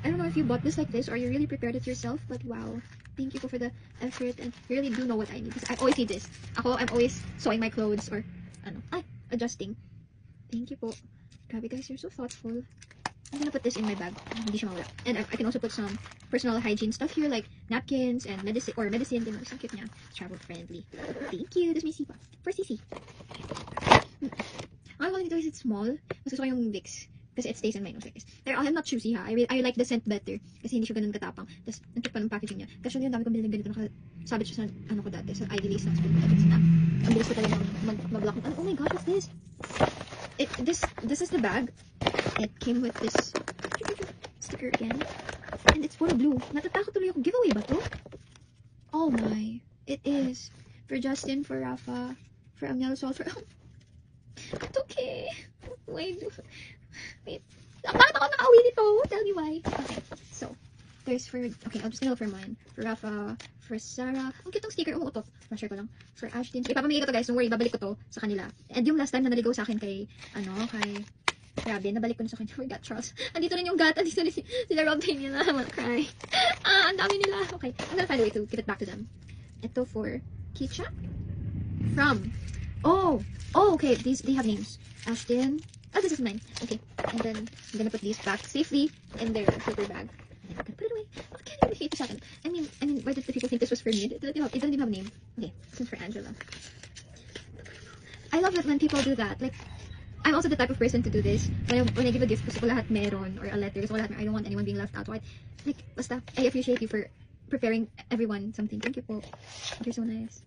I don't know if you bought this like this or you really prepared it yourself, but wow. Thank you for the effort and you really do know what I need. Because I always need this. I'm always sewing my clothes or adjusting. Thank you po. Grabe guys, you're so thoughtful. I'm gonna put this in my bag. Hindi siya mawala. And I can also put some personal hygiene stuff here like napkins and medicine. Din mo. Isang cute niya. Travel friendly. Thank you. This is my sipa. For CC. Ang quality ito is it's small. Mas gusto ko yung Vicks. Kasi it stays in my nose like this. Pero I'm not choosy ha. I like the scent better. Kasi hindi siya ganun katapang. Tapos, ang cute pa ng packaging niya. Kasi yung dami kong binili ng ganito. Nakasabit siya sa, ko dati. Sa Ivy Lace na spoon. Ang bilis ko talaga mag-block. Oh my gosh, what's this? This is the bag. It came with this sticker again. And it's puro blue. Natatakot tuloy ako. Giveaway ba to? Oh my. It is. For Justin, for Rafa, for Amel Sol, for... It's okay. Wait. Bakit ako nakauwi nito? Tell me why. Okay, so, there's for, okay, I'll just look for mine. For Rafa, for Sarah. Ang cute ng sticker, umuutot. Ma-share ko lang. For Ashton. Ipapamigay ko to guys, don't worry, babalik ko to sa kanila. And yung last time na naligaw sa akin kay Robin, nabalik ko na sa kanya. Oh my God, Charles. Andito rin yung gat, andito rin sila Robin nila. I wanna cry. Ang dami nila. Okay, I'm gonna find a way to give it back to them. Ito for Keisha. From, okay, they have names. Ashton. Oh, this is mine. Okay. And then, I'm gonna put these back safely in their paper bag. And then I'm gonna put it away. Oh, can't even hate this second. I mean, why did the people think this was for me? It doesn't even have a name. Okay, this is for Angela. I love it when people do that. Like, I'm also the type of person to do this. When I give a gift, gusto ko lahat meron, or a letter, gusto ko lahat meron. I don't want anyone being left out. So basta, I appreciate you for preparing everyone something. Thank you po. You're so nice.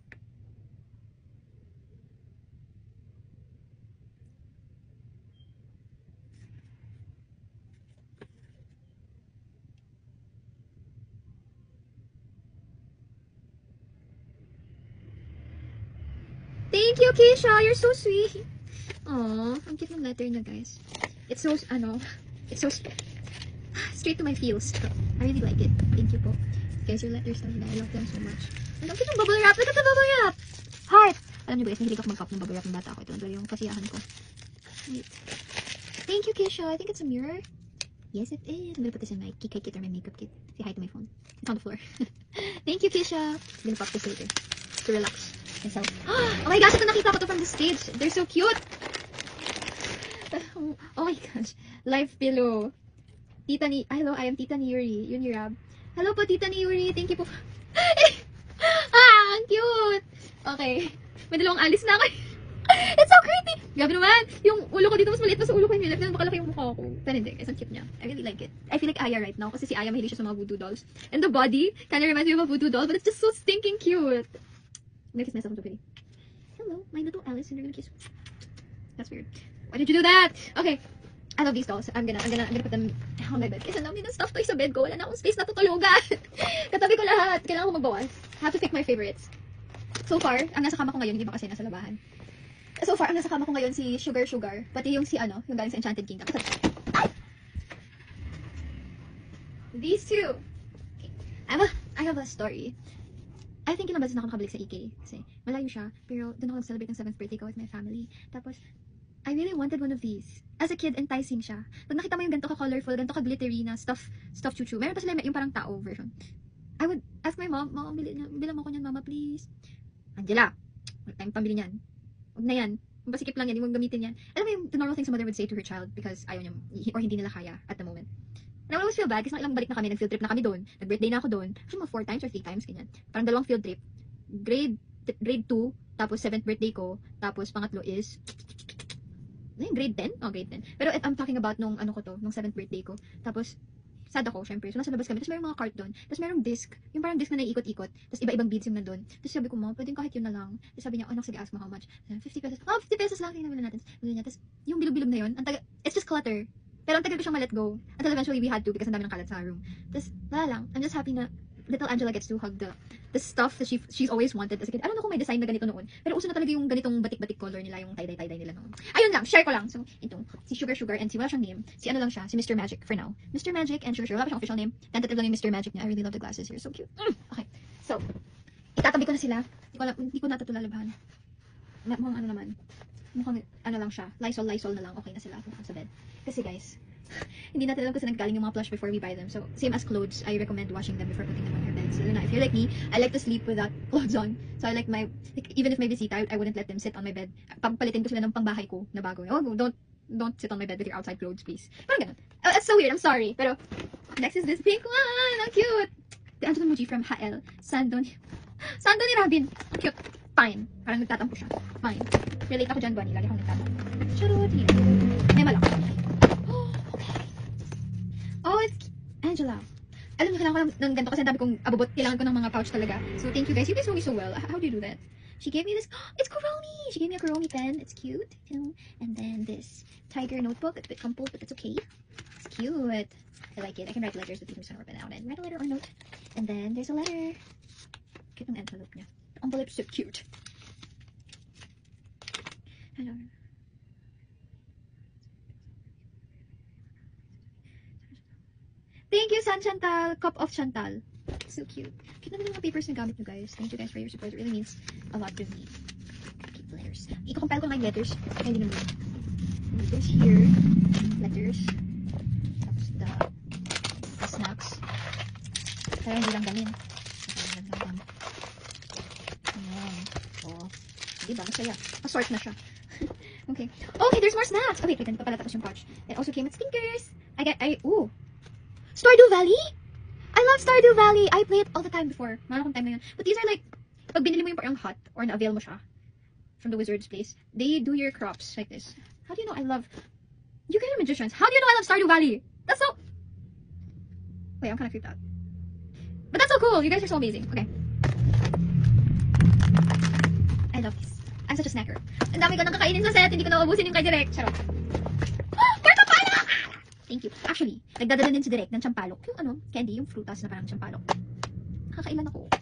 Thank you, Keisha. You're so sweet. Aww, ang cute ng letter na, guys. It's so straight to my feels. I really like it. Thank you po. Guys, your letters talaga. I love them so much. And ang cute ng bubble wrap. Look at the bubble wrap. Heart. Alam niyo guys, nahilig ako mag-pop ng bubble wrap ng bata ako. Ito lang yung kasiyahan ko. Wait. Thank you, Keisha. I think it's a mirror. Yes, it is. I'm gonna put this in my key kit or my makeup kit. Say hi to my phone. It's on the floor. Thank you, Keisha. I'm gonna pop this later to relax myself. Oh my gosh, ito nakita ko to from the stage. They're so cute. Oh my gosh. Life pillow. Hello, I am Tita Niyuri. Yun, Rab. Hello po, Tita Niyuri. Thank you po. Ang cute. Okay. May dalawang alis na ako. It's so creepy. Grabe naman. Yung ulo ko dito, mas maliit pa sa ulo ko. Yung ganun bakalaki yung mukha ko. Pero hindi, guys, ang cute niya. I really like it. I feel like Aya right now. Kasi si Aya mahilig siya sa mga voodoo dolls. And the body kind of reminds me of a voodoo doll. But it's just so stinking cute. I'm gonna kiss myself so pretty. Hello, my little Alice. And you're gonna kiss. That's weird. Why did you do that? Okay. I love these dolls. I'm gonna put them on my bed. Kasi ang dami ng stuff toy sa bed ko. Wala na akong space na tutulugan. Katabi ko lahat. Kailangan ko magbawas. Have to pick my favorites. So far, ang nasa kama ko ngayon, hindi ba kasi nasa labahan. So far, ang nasa kama ko ngayon si Sugar. Pati yung si yung galing sa Enchanted Kingdom. These two. Okay. I have a story. I think ilang beses na ako nakabalik sa EK. Kasi malayo siya. Pero doon ako celebrate ng 7th birthday ko with my family. Tapos, I really wanted one of these. As a kid, enticing siya. Pag nakita mo yung ganito ka-colorful, ganito ka-glittery na stuff chuchu. Meron pa sila yung parang tao version. I would ask my mom, Mama, bilang mo ko niyan, Mama, please. Angela, wala tayong pambili niyan. Huwag na yan. Masikip lang yan, hindi mo gamitin yan. Alam mo yung the normal things a mother would say to her child because ayaw niya, or hindi nila kaya at the moment. And I would always feel bad kasi ilang balik na kami, nag-field trip na kami doon. Nag-birthday na ako doon. Actually, mga 4 times or 3 times, ganyan. Parang 2 field trip. Grade 2, tapos 7th birthday ko, tapos pangatlo is grade 10? Oh, grade 10. Pero I'm talking about nung 7th birthday ko. Tapos, sad ako, syempre. So, nasa labas kami. Tapos, mayroong mga cart doon. Tapos, mayroong disc. Yung parang disc na naiikot-ikot. Tapos, iba-ibang beads yung nandun. Tapos, sabi ko, Mom, pwedeng kahit yun na lang. Tapos, sabi niya, anak, sige, ask mo how much. 50 pesos. Oh, 50 pesos lang. Tingnan natin. Tapos, yung bilog-bilog na yun, it's just clutter. Pero ang tagal ko siyang ma-let go. Until eventually, we had to because ang dami ng kalat sa room. Tapos, wala lang. I'm just happy na little Angela gets to hug the stuff that she's always wanted as a kid. I don't know kung may design na ganito noon. Pero uso na talaga yung ganitong batik-batik color nila, yung tie-dye nila noon. Ayun lang, share ko lang. So, ito, si Sugar and si wala siyang name. Si ano lang siya, si Mr. Magic for now. Mr. Magic and Sugar. Wala pa siyang official name. Tentative lang yung Mr. Magic niya. I really love the glasses here. So cute. Okay. So, itatabi ko na sila. Hindi ko natutulalabahan. Mukhang ano naman. Mukhang ano lang siya. Lysol na lang. Okay na sila sa bed. Kasi guys, hindi natin alam kasi naggaling yung mga plush before we buy them. So, same as clothes, I recommend washing them before putting them on your bed. So, if you're like me, I like to sleep without clothes on. So, I like even if may visita, I wouldn't let them sit on my bed. Pagpalitin ko sila ng pangbahay ko na bago. Oh, don't sit on my bed with your outside clothes, please. Parang ganun. Oh, that's so weird. I'm sorry. Pero, next is this pink one. Ang cute. The Angela Muji from HL. Sando ni Robin. Cute. Fine. Parang nagtatampo siya. Fine. Relate ako dyan, Bunny. Lagi akong nagtatampo. Charot. May malaki. Oh, it's Angela. Alam niyo, kailangan ko ng ganito kasi ang dami kong abubot. Kailangan ko ng mga pouch talaga. So, thank you guys. You guys know me so well. How do you do that? She gave me this. It's Kuromi! She gave me a Kuromi pen. It's cute. And then this tiger notebook. It's a bit crumpled, but it's okay. It's cute. I like it. I can write letters with these open out and write a letter or note. And then there's a letter. Cute ng envelope niya. The envelope's so cute. Hello. Thank you, San Chantal. Cup of Chantal. So cute. Cute naman yung mga papers na gamit nyo, guys. Thank you guys for your support. It really means a lot to me. Keep letters. Iko-compile ko ng letters. Ay, hindi naman. Letters here. Letters. Tapos the snacks. Pero hindi lang gamin. Ayan. Oh. Diba? Masaya. Masort na siya. Okay. Okay, there's more snacks. Oh, wait. Ganito pala tapos yung pouch. It also came with stickers. Ooh. Stardew Valley? I love Stardew Valley. I play it all the time before. Mahal akong time na yun. But these are like, pag binili mo yung parang hut, or na-avail mo siya from the wizard's place, they do your crops like this. How do you know I love... You guys are magicians. How do you know I love Stardew Valley? That's so... Wait, I'm kind of creeped out. But that's so cool. You guys are so amazing. Okay. I love this. I'm such a snacker. Ang dami ko nang kakainin sa set. Hindi ko naubusin yung kay Direk. Charot. Thank you. Actually, nagdadala din si Direk ng champalok. Yung candy, yung frutas na parang champalok. Nakakailan ako.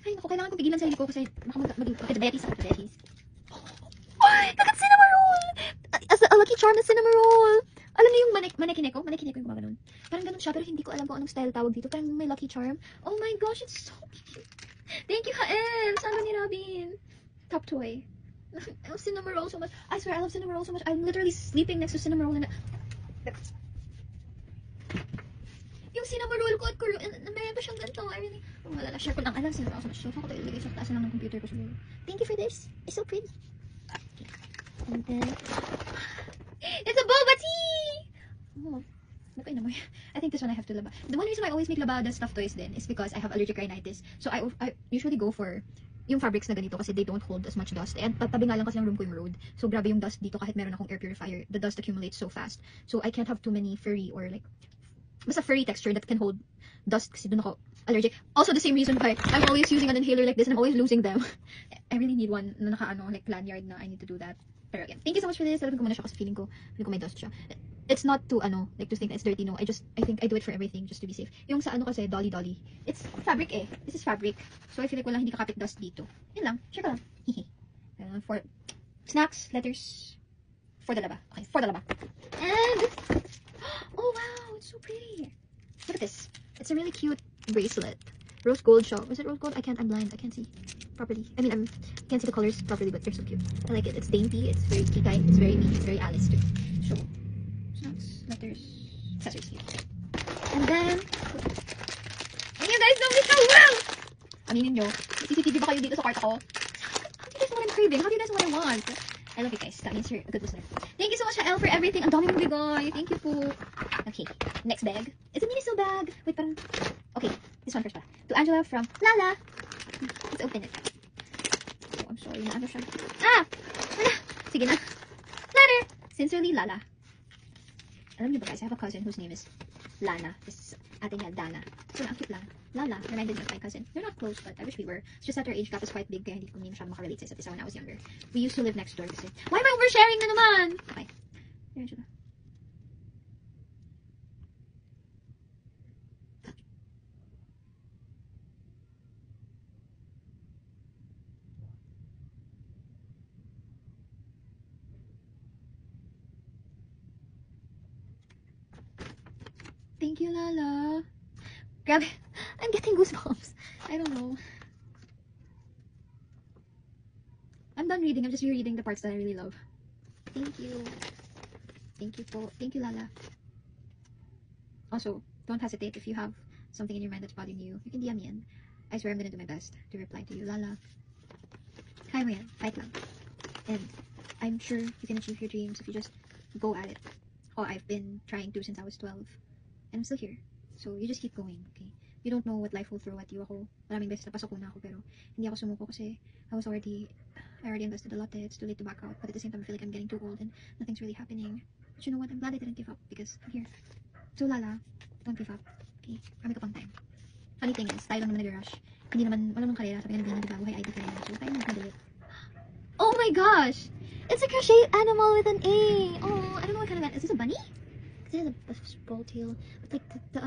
Ay, naku, kailangan ko pigilan sa sarili ko kasi maging sa diabetes. Look at cinnamon roll! A lucky charm na cinnamon roll! Alam niyo yung manekineko? Manekineko yung gumagano'n. Parang ganun siya, pero hindi ko alam kung anong style tawag dito. Parang may lucky charm. Oh my gosh, it's so cute. Thank you, Hael! Sando ni Robin. Top toy. I love cinnamon roll so much. I swear, I love cinnamon roll so much. I'm literally sleeping next to cinnamon roll and yung cinnamon roll ko at meron pa siyang ganito. I really, wala na, share ko lang. Alam, cinnamon roll so much. So, ako tayo ilagay sa taas lang ng computer ko siguro. Thank you for this. It's so pretty. And then, it's a boba tea! Oh, I think this one I have to laba. The one reason why I always make labada stuffed toys then is because I have allergic rhinitis. So, I usually go for yung fabrics na ganito kasi they don't hold as much dust. And tabi nga lang kasi ng room ko yung road. So, grabe yung dust dito kahit meron akong air purifier. The dust accumulates so fast. So, I can't have too many furry or like, basta furry texture that can hold dust kasi dun ako allergic. Also, the same reason why I'm always using an inhaler like this and I'm always losing them. I really need one na like lanyard na I need to do that. Pero again, thank you so much for this. Sabi ko muna siya kasi feeling ko may dust siya. It's not to like to think that it's dirty, no. I think I do it for everything just to be safe. Yung sa kasi Dolly. It's fabric eh. This is fabric. So I feel like hindi kakapit dust dito. Yun lang. Share ko lang. For snacks, letters, for the laba. Okay, for the laba. And oh wow, it's so pretty. Look at this. It's a really cute bracelet. Rose gold shell. Was it rose gold? I'm blind. I can't see properly. I mean, I can't see the colors properly, but they're so cute. I like it. It's dainty. It's very kikay. It's very me. It's very Alice too. So, snacks, letters, accessories here. And then, and you guys know me so well! Aminin nyo, CCTV ba kayo dito sa kwarto ko? How do you guys know what I'm craving? How do you guys know what I want? I love you guys. That means you're a good listener. Thank you so much, Elle, for everything. Ang dami mong bigay. Thank you po. Okay, next bag. It's a Miniso bag. Wait, parang... Okay, this one first pala. To Angela from Lala. Let's open it. Oh, I'm sorry. Ano siya? Ah! Wala! Sige na. Letter! Sincerely, Lala. Alam niyo ba guys, I have a cousin whose name is Lana. This is ate niya, Dana. So, ang cute lang. Lala. Reminded me of my cousin. We're not close, but I wish we were. It's just that our age gap is quite big, kaya hindi ko masyadong makarelate sa isa't isa when I was younger. We used to live next door kasi. Why am I oversharing na naman? Okay. Here, Angela. Thank you, Lala. Grabe. I'm getting goosebumps. I don't know. I'm done reading. I'm just rereading the parts that I really love. Thank you. Thank you po. Thank you, Lala. Also, don't hesitate if you have something in your mind that's bothering you. You can DM me and I swear I'm gonna do my best to reply to you, Lala. Kaya mo yan. Fight lang. And I'm sure you can achieve your dreams if you just go at it. Oh, I've been trying to since I was 12. And I'm still here. So, you just keep going, okay? You don't know what life will throw at you. Ako, maraming beses napasok ko na ako, pero hindi ako sumuko kasi I already invested a lot there. It's too late to back out. But at the same time, I feel like I'm getting too old and nothing's really happening. But you know what? I'm glad I didn't give up because I'm here. So, Lala, don't give up. Okay? Kami ka pang time. Funny thing is, tayo lang naman nag-rush. Hindi naman, wala namang karera. Sabi nga naman, di ba? Buhay ID ka rin. So, tayo naman nag-delete. Oh my gosh! It's a crochet animal with an A! Oh, I don't know what kind of that is. Is this a bunny? It has a small tail, but like the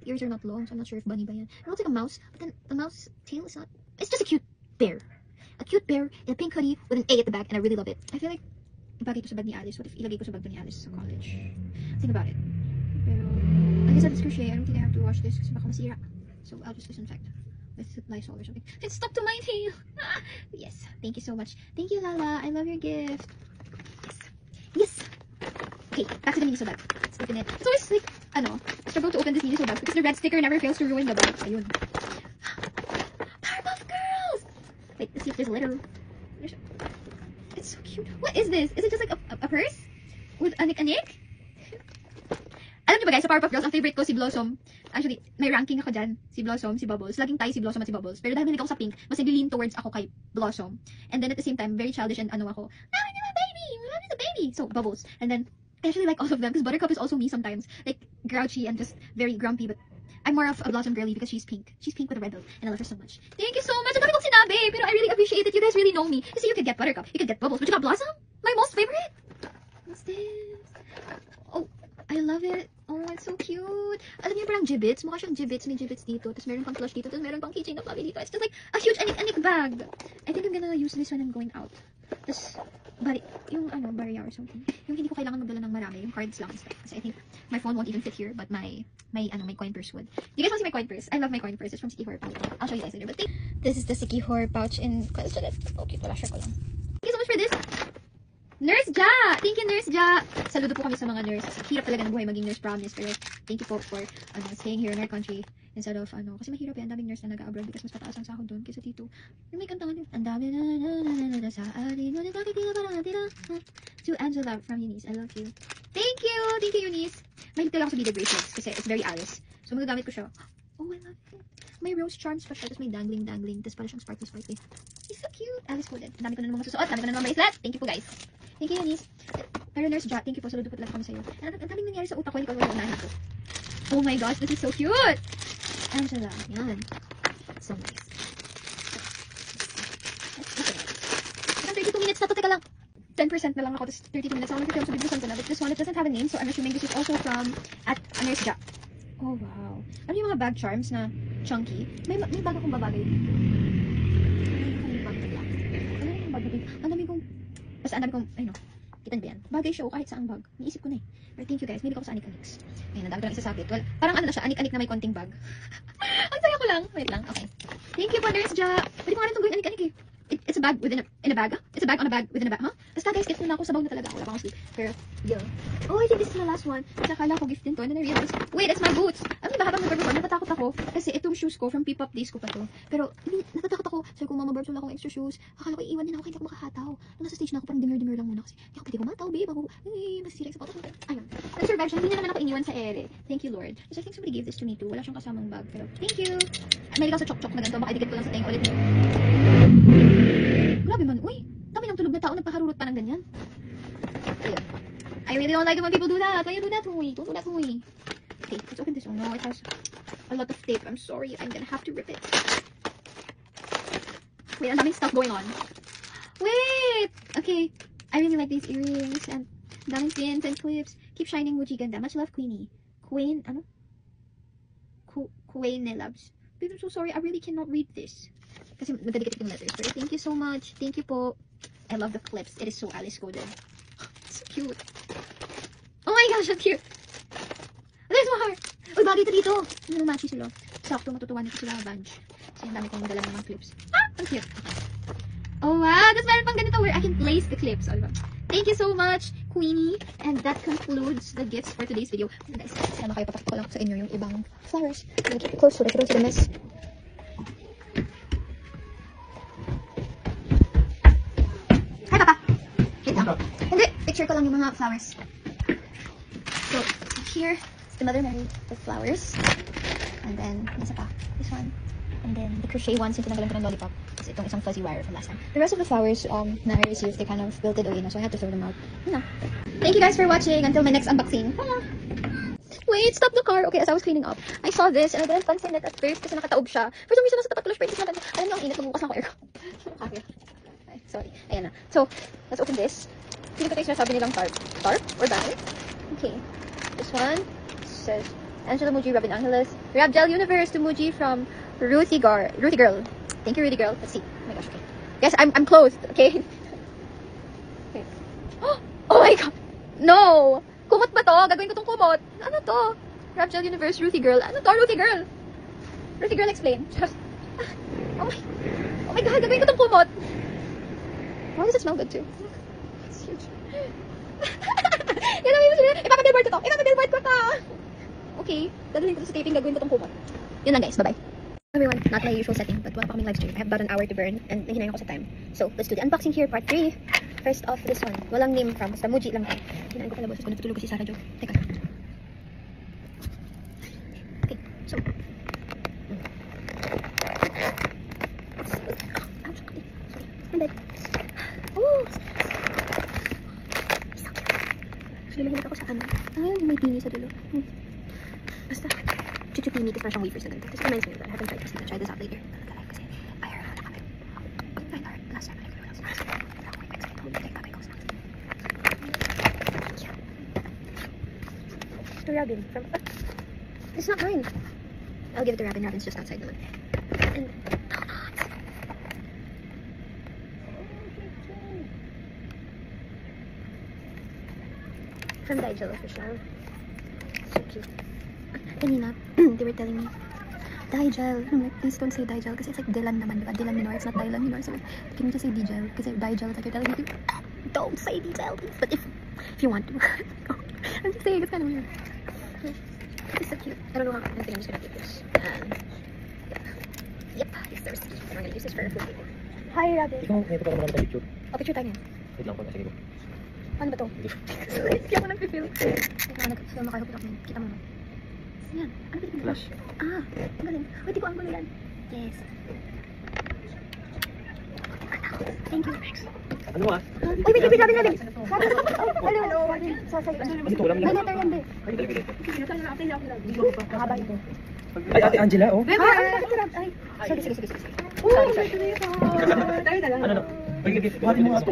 ears are not long, so I'm not sure if bunny ba yan. It looks like a mouse, but then the mouse tail is not. It's just a cute bear. A cute bear in a pink hoodie with an A at the back, and I really love it. I feel like bagay ito sa bag ni Alice. What if ilagay ko sa bag ni Alice sa college? Think about it. Pero, like I said, it's crochet. I don't think I have to wash this kasi baka masira. So I'll just disinfect with Lysol or something. It's stuck to my tail. Yes, thank you so much. Thank you, Lala. I love your gift. Yes. Yes. Okay, back to the Miniso bag. Let's open it. It's always like, struggle to open this Miniso bag because the red sticker never fails to ruin the bag. Ayun. Powerpuff Girls! Wait, let's see if there's a letter. It's so cute. What is this? Is it just like a purse? With anik-anik? Alam niyo ba guys, sa Powerpuff Girls, ang favorite ko si Blossom. Actually, may ranking ako dyan. Si Blossom, si Bubbles. Laging tayo si Blossom at si Bubbles. Pero dahil mahilig ako sa pink, mas nag-lean towards ako kay Blossom. And then at the same time, very childish and ako, Mami, you're a baby! Mami's a baby! So, Bubbles. And then, I actually like all of them because Buttercup is also me sometimes. Like, grouchy and just very grumpy, but I'm more of a Blossom girly because she's pink. She's pink with a red belt, and I love her so much. Thank you so much! Ang dami kong sinabi, pero I really appreciate it. You guys really know me. Kasi you could get Buttercup, you could get Bubbles, but you got Blossom? My most favorite? What's this? Oh, I love it. Oh, it's so cute. Alam niyo parang gibbets? Mukha siyang gibbets. May gibbets dito. Tapos meron pang plush dito. Tapos meron pang keychain na fluffy dito. It's just like a huge anik bag. I think I'm gonna use this when I'm going out. Tapos, yung barya or something. Yung hindi ko kailangan magdala ng marami. Yung cards lang and stuff. Kasi I think my phone won't even fit here. But my coin purse would. You guys want to see my coin purse? I love my coin purse. It's from Siki Horror Pouch. I'll show you guys later. But this is the Siki Horror Pouch in... Okay, wala share ko lang. Thank you so much for this. Nurse Ja! Thank you, Nurse Ja! Saludo po kami sa mga nurses. Hirap talaga ng buhay maging nurse, promise. Pero thank you po for staying here in our country instead of kasi mahirap ang daming nurse na nag-abroad because mas pataas ang sahod doon kaysa dito. Yung may kanta nga din. Ang dami na sa atin. Ngunit bakit di na parang atira? To Angela from Eunice. I love you. Thank you! Thank you, Eunice. Mahilig talaga ako sa beaded bracelets kasi it's very Alice. So magagamit ko siya. Oh, I love it. May rose charms pa siya. Tapos may dangling. Tapos parang siyang sparkly. It's so cute. Alice coded. Ang dami ko na mga susuot. Ang dami ko na mga bracelet. Thank you po, guys. Thank you, Eunice. Pero Nurse Ja, thank you po. Saludo po talaga kami sa'yo. Ang daming nangyari sa utak ko. Hindi ko unahin ko. Oh my gosh, this is so cute! Angela, yan. So nice. Let's look at it. 32 minutes na to. Teka lang. 10% na lang ako. Tapos 32 minutes. Ako nag-film sa biblusan ko na. But this one, it doesn't have a name. So I'm assuming this is also from at Nurse Ja. Oh, wow. Ano yung mga bag charms na chunky? May bag akong babagay dito. Ano yung bag na black? Ano yung bag na pink? Ang dami kong... Basta ang dami kong... Ay no. Kita niyo ba yan? Bagay siya kahit saang bag. Naisip ko na eh. Pero thank you guys. Maybe ako sa Anik-Anix. Ayan, ang dami ko lang isasabit. Well, parang ano na siya, Anik-Anik na may konting bag. Ang saya ko lang. Wait lang. Okay. Thank you, Nurse Ja. Pwede ko nga rin itong gawin Anik-Anik eh. It's a bag within a bag. It's a bag on a bag within a bag. Huh? Basta guys, gift na ako. Sabaw na talaga ako. Wala pa akong sleep. Pero, deal. Oh, I think this is my last one. Kasi akala ko gift din to. And then I realized, wait, it's my boots. Alam ba, habang nag-perform, natatakot ako. Kasi itong shoes ko, from P-Pop days ko pa to. Pero, natatakot ako. Sabi ko, Mama Barbs, wala akong extra shoes. Akala ko, iiwan din ako, hindi ako makahataw. Nung nasa stage na ako, parang demure lang muna. Kasi, hindi ako pwede kumataw, babe. Ako, masisira yung sapatos ko. Ayun. Nag-survive siya. Hindi naman ako iniwan sa ere. Thank you, Lord. Because I think somebody gave this to me too. Wala siyang kasamang bag. Pero, thank you. May ligaw sa chok-chok na ganito. Baka idikit ko lang sa tenga ulit. Grabe man. Uy, dami ng tulog na tao. Nagpakarurot pa ng ganyan. Ayun. I really don't like it when people do that. Why you do that to me? Don't do that to me. Okay, let's open this one. No, it has a lot of tape. I'm sorry. I'm gonna have to rip it. Wait, ang daming stuff going on. Wait! Okay. I really like these earrings and daming pins and clips. Keep shining, Muji ganda. Much love, Queenie. Queen, ano? Queen loves. Babe, I'm so sorry. I really cannot read this. Kasi magdadikit yung letters. Pero thank you so much. Thank you po. I love the clips. It is so Alice coded. It's so cute. Oh my gosh, so cute. There's more. Uy, bagay ito dito. Ano matchy sila. Sakto, matutuwa nito sila bunch. Kasi ang dami kong dala ng mga clips. Ah, ang cute. Oh wow, tapos meron pang ganito where I can place the clips. Oh, diba? Thank you so much, Queenie. And that concludes the gifts for today's video. Guys, sana kayo papakita ko lang sa inyo yung ibang flowers. I'm gonna keep it close so that you don't see the mess. Hi, Papa. Wait lang. Hindi, picture ko lang yung mga flowers. So, here is the Mother Mary with flowers. And then, isa pa. This one. And then, the crochet ones yung tinanggalan ko ng lollipop. Kasi itong isang fuzzy wire from last time. The rest of the flowers na I received, they kind of wilted away na. So, I had to throw them out. Yun na. Thank you guys for watching. Until my next unboxing. Wait, stop the car. Okay, as I was cleaning up, I saw this and I didn't pansin it at first kasi nakataob siya. For some reason, nasa tapat ko lang siya. Alam niyo, ang init. Magbukas na ako aircon. Okay. Sorry. Ayan na. So, let's open this. Hindi ko ito yung sinasabi nilang tarp. Tarp? Or bag? Okay. This one says, Angela Muji, Robin Angeles. Rab Gel Universe to Muji from Ruthie Girl. Thank you, Ruthie Girl. Let's see. Oh my gosh, okay. Guys, I'm clothed, okay? Okay. Oh my god! No! Kumot ba to? Gagawin ko tong kumot. Ano to? Rab Gel Universe, Ruthie Girl. Ano to, Ruthie Girl? Ruthie Girl, explain. Oh my god, gagawin ko tong kumot. Why does it smell good too? It's huge. Yan ang yung sila. Ipapabillboard ko to. Ipapabillboard ko to. Okay. Dadalhin ko to sa taping. Gagawin ko tong kumot. Yun lang guys. Bye-bye. Everyone, not my usual setting, but wala pa kaming live stream. I have about an hour to burn, and nahinayin ako sa time. So, let's do the unboxing here, part 3. First off, this one. Walang name from, basta Muji lang to. Hinayin ko pala boses ko, natutulog ko si Sarah Jo. Teka. Okay, so. Ouch, sorry. I'm dead. Oh! So, lumahilig ako sa ano. Ayun, may pini sa dulo. Basta. Chuchu-pini, kasi parang siyang wafers na ganito. This reminds me of that. I haven't tried this. I'm gonna try this out later. Kasi, I heard na kami. I heard last time I heard else. To Robin. From, it's not mine. I'll give it to Robin. Robin's just outside naman. And, from Digel official. So cute. Kanina, they were telling me, Digel. I'm like, please don't say Digel because it's like Dylan naman, diba? Dylan minor, it's not Dylan minor. So can you just say Digel? Because Digel is like you're telling me, don't say Digel, please. But if you want to. I'm just saying, it's kind of weird. It's so cute. I don't know how, I think I'm just gonna keep this. Yep, it's the receipt. And we're gonna use this for food paper. Hi, Robin. Ikaw, ito pa naman ang picture. Oh, picture tayo ngayon. Wait lang po, sige po. Ano ba to? Hindi ako nag-feel. Nag-film ako, kita mo. Yan. Ano ba ito? Flash. Ah, ang galing. Wait, di ko ang gulo yan. Yes. Thank you. Ano ah? Uy, wait, Robin. Hello. Sasay. Ito, walang May letter yan, babe. Ay, dali. Mahaba ito. Ay, Ate Angela, oh. Ay, sige. Sorry. Ano na? Ay, buhati mo nga ito.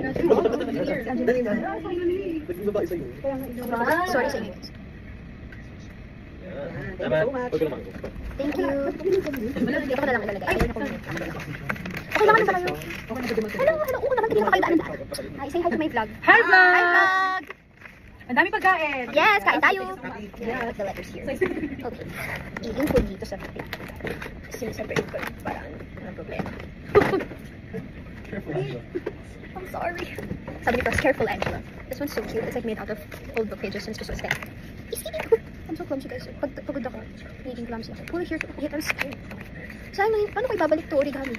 Sorry sa inyo. Tama. Huwag ko naman. Thank you. Hindi ako na lang ilalagay. Kailangan pala yun. Hello, hello. Oo naman, kanina pa kayo daan. Hi, say hi to my vlog. Hi, vlog! Hi, vlog! Ang dami pagkain. Yes, kain tayo. Yeah, put the letters here. Okay. I-link ko dito sa tabi. Sineseparate ko lang para walang problema. I'm sorry. Sabi ni Cross, careful, Angela. This one's so cute. It's like made out of old book pages and it's just so aesthetic. I'm so clumsy, guys. Pagod ako. Naging clumsy. Pull here. Hit, I'm scared. Sayang na, paano ko ibabalik to origami?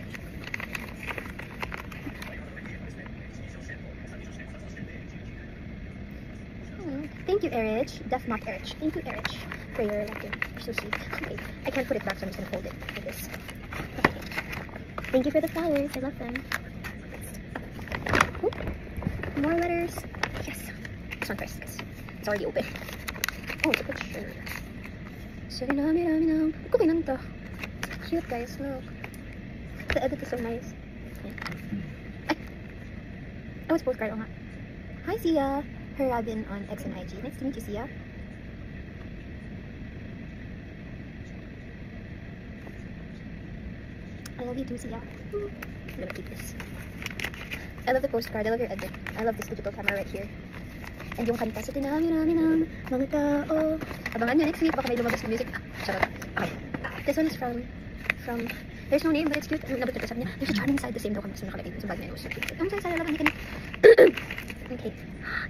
Thank you, Erich. Def not Erich. Thank you, Erich, for your letter. You're so sweet. Okay, I can't put it back, so I'm just gonna fold it like this. Okay. Thank you for the flowers. I love them. Ooh. More letters. Yes. This one first, because it's already open. Oh, it's a picture. Suriname. Okay lang to. Cute, guys. Look. The edit is so nice. Ay. Oh, it's postcard. Oh, nga. Hi, Sia. Her Robin on X and IG. Nice to meet you, Sia. I love you too, Sia. I'm gonna keep this. I love the postcard. I love your edit. I love this digital camera right here. And yung kanta sa tinami-nami ng mga tao. Abangan nyo next week. Baka may lumabas na music. Charot. Okay. This one is from... There's no name, but it's cute. Ang nabot na sabi niya. There's a charming side the same daw kung nakalagay sa bag niya. So cute. Ang saya lang. Okay.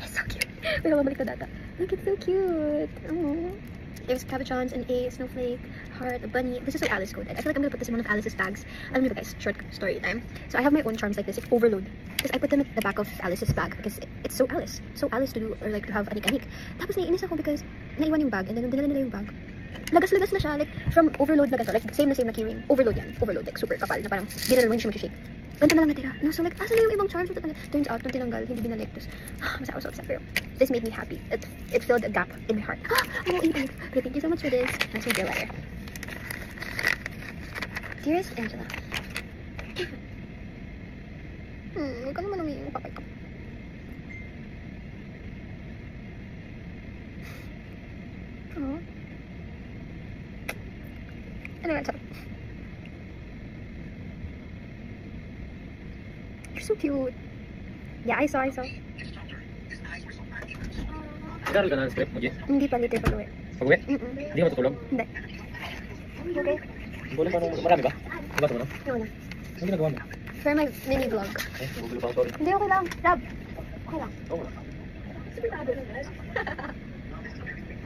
It's so cute. Pero mabalik ko data. Look, it's so cute. Oh. There's cabochons, an A, snowflake, heart, a bunny. This is my Alice code. I feel like I'm gonna put this in one of Alice's tags. Alam niyo ba guys, short story time. So I have my own charms like this, like overload. Because I put them at the back of Alice's bag because it's so Alice. So Alice to do, or like to have anik-anik. Tapos naiinis ako because naiwan yung bag and then dinala nila yung bag. Lagas-lagas na siya, like from overload na ganito. Like same na keyring. Overload yan. Overload, like super kapal na parang dinala mo, hindi siya mag-shake. Ganito na lang natira. No, so like, asan na yung ibang charms? Turns out, nung tinanggal, hindi binalik. Tapos, I was so upset. Pero this made me happy. It filled a gap in my heart. I'm all eating. But thank you so much for this. Nice to meet your letter. Dearest Angela. Huwag ka naman umiiyak. Papay ka. Ano nga ito? You're so cute. Yeah, I saw. Nag-aaral ka na ng script mo, Jess? Hindi pa, later pag-uwi. Pag-uwi? Hindi ka matutulog? Hindi. Okay. Hindi paano, marami ba? Diba ito mo na? Wala. Anong ginagawa mo? For my mini vlog. Magulo pa ako, sorry. Hindi, okay lang. Rob. Okay lang. Oo.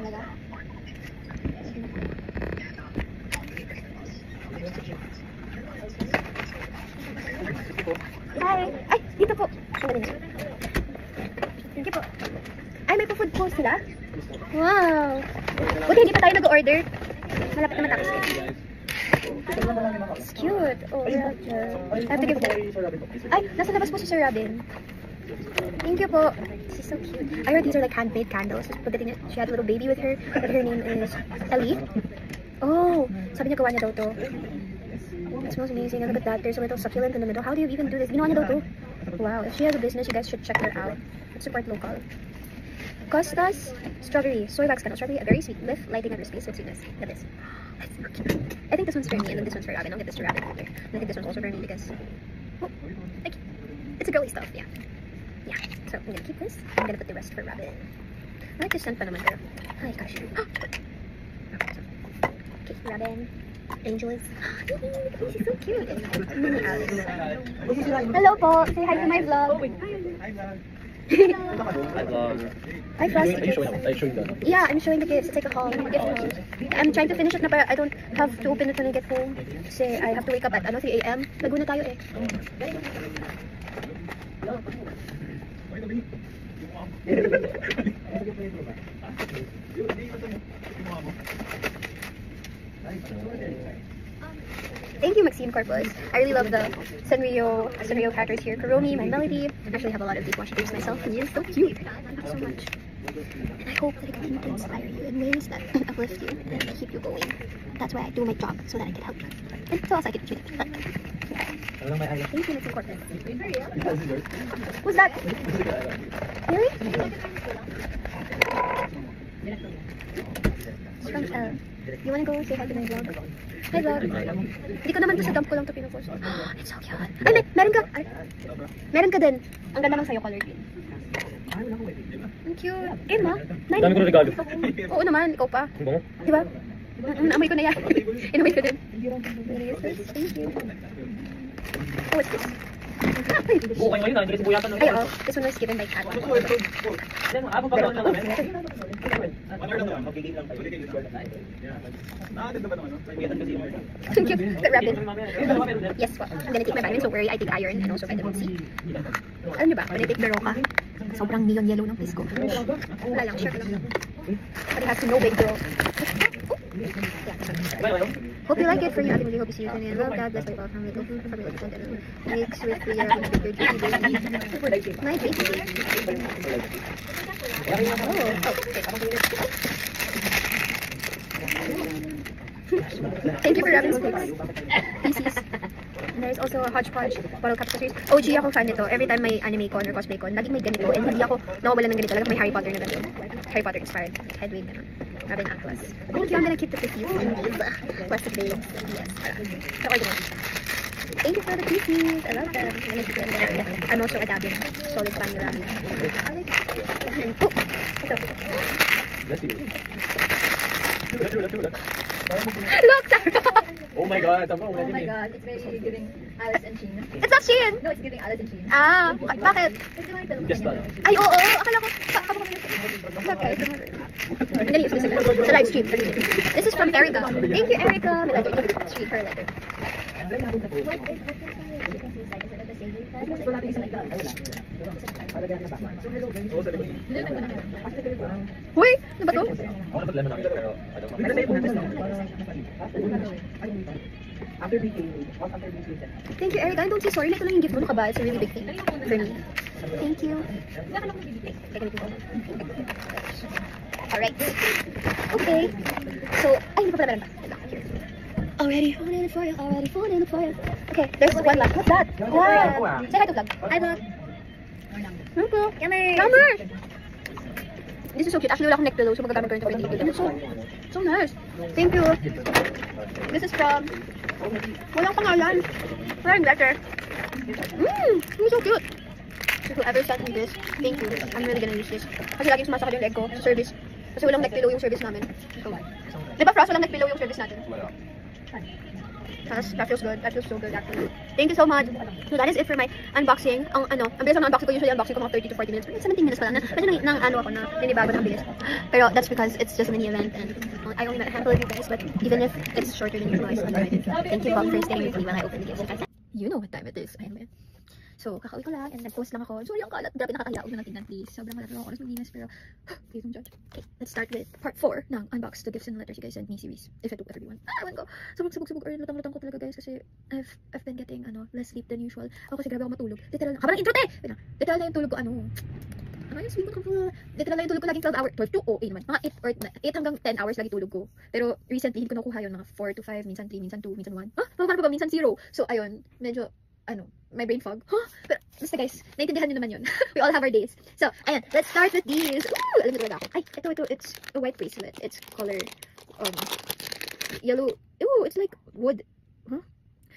Talaga? Hi! Ay! Dito po! Thank you po. Ay, may po-food po sila? Wow! Buti hindi pa tayo nag-order. Malapit na matapos. It's cute. Oh, Roger. I have to give that. Ay! Nasa labas po si Sir Robin. Thank you po. This is so cute. I heard these are like handmade candles. Pagdating niya, she had a little baby with her. But her name is Ellie. Oh! Sabi niya gawa niya daw to. It smells amazing. And look at that. There's a little succulent in the middle. How do you even do this? Ginawa niya daw to. Wow. If she has a business, you guys should check her out. Let's support local. Costas strawberry. Soy wax candle. Strawberry, a very sweet lift, lighting up your space with sweetness. Look at this. That's so cute. I think this one's for me and then this one's for Robin. I'll get this to Robin later. And I think this one's also for me because... Oh, like, it's a girly stuff, yeah. Yeah. So I'm gonna keep this. I'm gonna put the rest for Robin. I like this scent pa naman pero... Ay, gosh. Okay, Robin. Angels. She's so cute. Mini Alice. Hello po. Say hi to my vlog. Hi, Frost. Are you showing that? Yeah, I'm showing the kids. It's like a haul, gift haul. I'm trying to finish it na para I don't have to open it when I get home. Kasi I have to wake up at 3 AM. Laguna tayo eh. Thank you, Maxine Corpus. I really love the Sanrio characters here. Kuromi, my melody. I actually have a lot of these washi tapes myself, and it's so cute. Thank you so much. And I hope that I continue to inspire you in ways that uplift you and keep you going. That's why I do my job, so that I can help you. And so else I can cheat. But, yeah. Thank you, Maxine Corpus. Who's that? Really? from Elle. You wanna go say hi to my vlog? Hi vlog. Hindi ko naman to sa dump ko lang to pinupost. It's so cute. Ay, meron ka. Meron ka din. Ang ganda ng sa'yo, color green. Ang cute. Game ha? Dami ko na regalo. Oo naman, ikaw pa. Ang bango. Diba? Naamoy ko na yan. Inamoy ko din. Thank you. Oh, what's this? Oo, kayo ngayon. Nandiyan si Buyatan. Ay, oh. This one was given by Kat. Abang pa lang namin. Thank you. The rabbit. Yes, po. I'm gonna take my vitamins. Don't worry, I take iron and also vitamin C. Alam niyo ba, when I take the Roca, sobrang neon yellow ng face ko. Wala lang, share ko lang. But it has no big girl. Hope you like it for you. I really hope you see you soon. Love, God bless you all. Family, open for family, content. Mix with the happy birthday baby. My baby. Thank you for wrapping sticks. PCs. And there's also a hodgepodge bottle cap accessories. OG ako fan nito. Every time may anime con or cosplay con, laging may ganito. And hindi ako nawawala ng ganito. Laging may Harry Potter na ganito. Harry Potter inspired. Headway na. Grabe na Atlas. Thank you. I'm gonna keep the PCs. Plastic bags. Yes. So ordinary. Thank you for the PCs. I love them. I'm gonna keep them. I'm also a Dabin. Solid fan nila. And oh! Let's see. Look, Sarah! Oh my God. Oh my God, it's very giving Alice and Sheen. It's not Shein! No, it's giving Alice and Sheen. Ah, bakit? It's giving film. Just that. Ay, oo, akala ko, okay. I'm gonna use this again. Sa live stream. This is from Erica. Thank you, Erica. Street her letter. Uy, ano ba to? Ako dapat lemon namin, pero I don't know. Thank you, Erica. I don't say sorry. Ito lang yung gift mo. Ano ka ba? It's a really big thing for me. Thank you. Alright. Okay. So, ay, hindi pa pala meron pa. Here. Already falling in for you. Already falling in for you. Okay, there's one left. What's that? Wow. Say hi to vlog. Hi, vlog. Hello. Yummer. This is so cute. Actually, wala akong neck pillow, so magagamit ko rin ito for hindi. And it's so nice. Thank you. This is from... Walang pangalan. Walang letter. It's so cute. So whoever sent me this, thank you. I'm really gonna use this. Kasi laging sumasakit yung leg ko sa service. Kasi walang neck pillow yung service namin. So, di ba, Frost, walang neck pillow yung service natin? That feels good. That feels so good actually. Thank you so much. So that is it for my unboxing. Ang bilis ng unboxing ko. Usually unboxing ko mga 30 to 40 minutes. Pero 17 minutes pa lang. Medyo ako na ninibago ng bilis. Pero that's because it's just a mini event and I only met a handful of you guys. But even if it's shorter than usual, I still enjoyed it. Thank you Bob for staying with me while I open the gifts. You know what time it is. Ayun. So, kakauwi ko lang and nag-post lang ako. Sorry, ang kalat. Grabe nakakahiya. Huwag na natin please. Sobrang wala lang ako oras maglinis pero please don't judge. Okay, let's start with part 4 ng Unbox the Gifts and Letters you guys sent me series. If I took everyone. Ewan ko. Subog or lutang ko talaga guys kasi I've been getting less sleep than usual. Ako kasi grabe ako matulog. Literal na. Haba ng intro te! Wait lang. Literal na yung tulog ko yung sleep ko. Literal na yung tulog ko laging 12 hours. 12 to 8 naman. Mga 8 hanggang 10 hours lagi tulog ko. Pero recently hindi ko nakuha yun mga 4 to 5, minsan 3, minsan 2, minsan 1. Paano ba? Minsan 0. So ayun, medyo my brain fog. Pero, basta guys, naiintindihan nyo naman yun. We all have our days. So, ayan, let's start with these. Ooh, alam mo talaga ako. Ay, ito, it's a white bracelet. It's color, yellow. Ooh, it's like wood.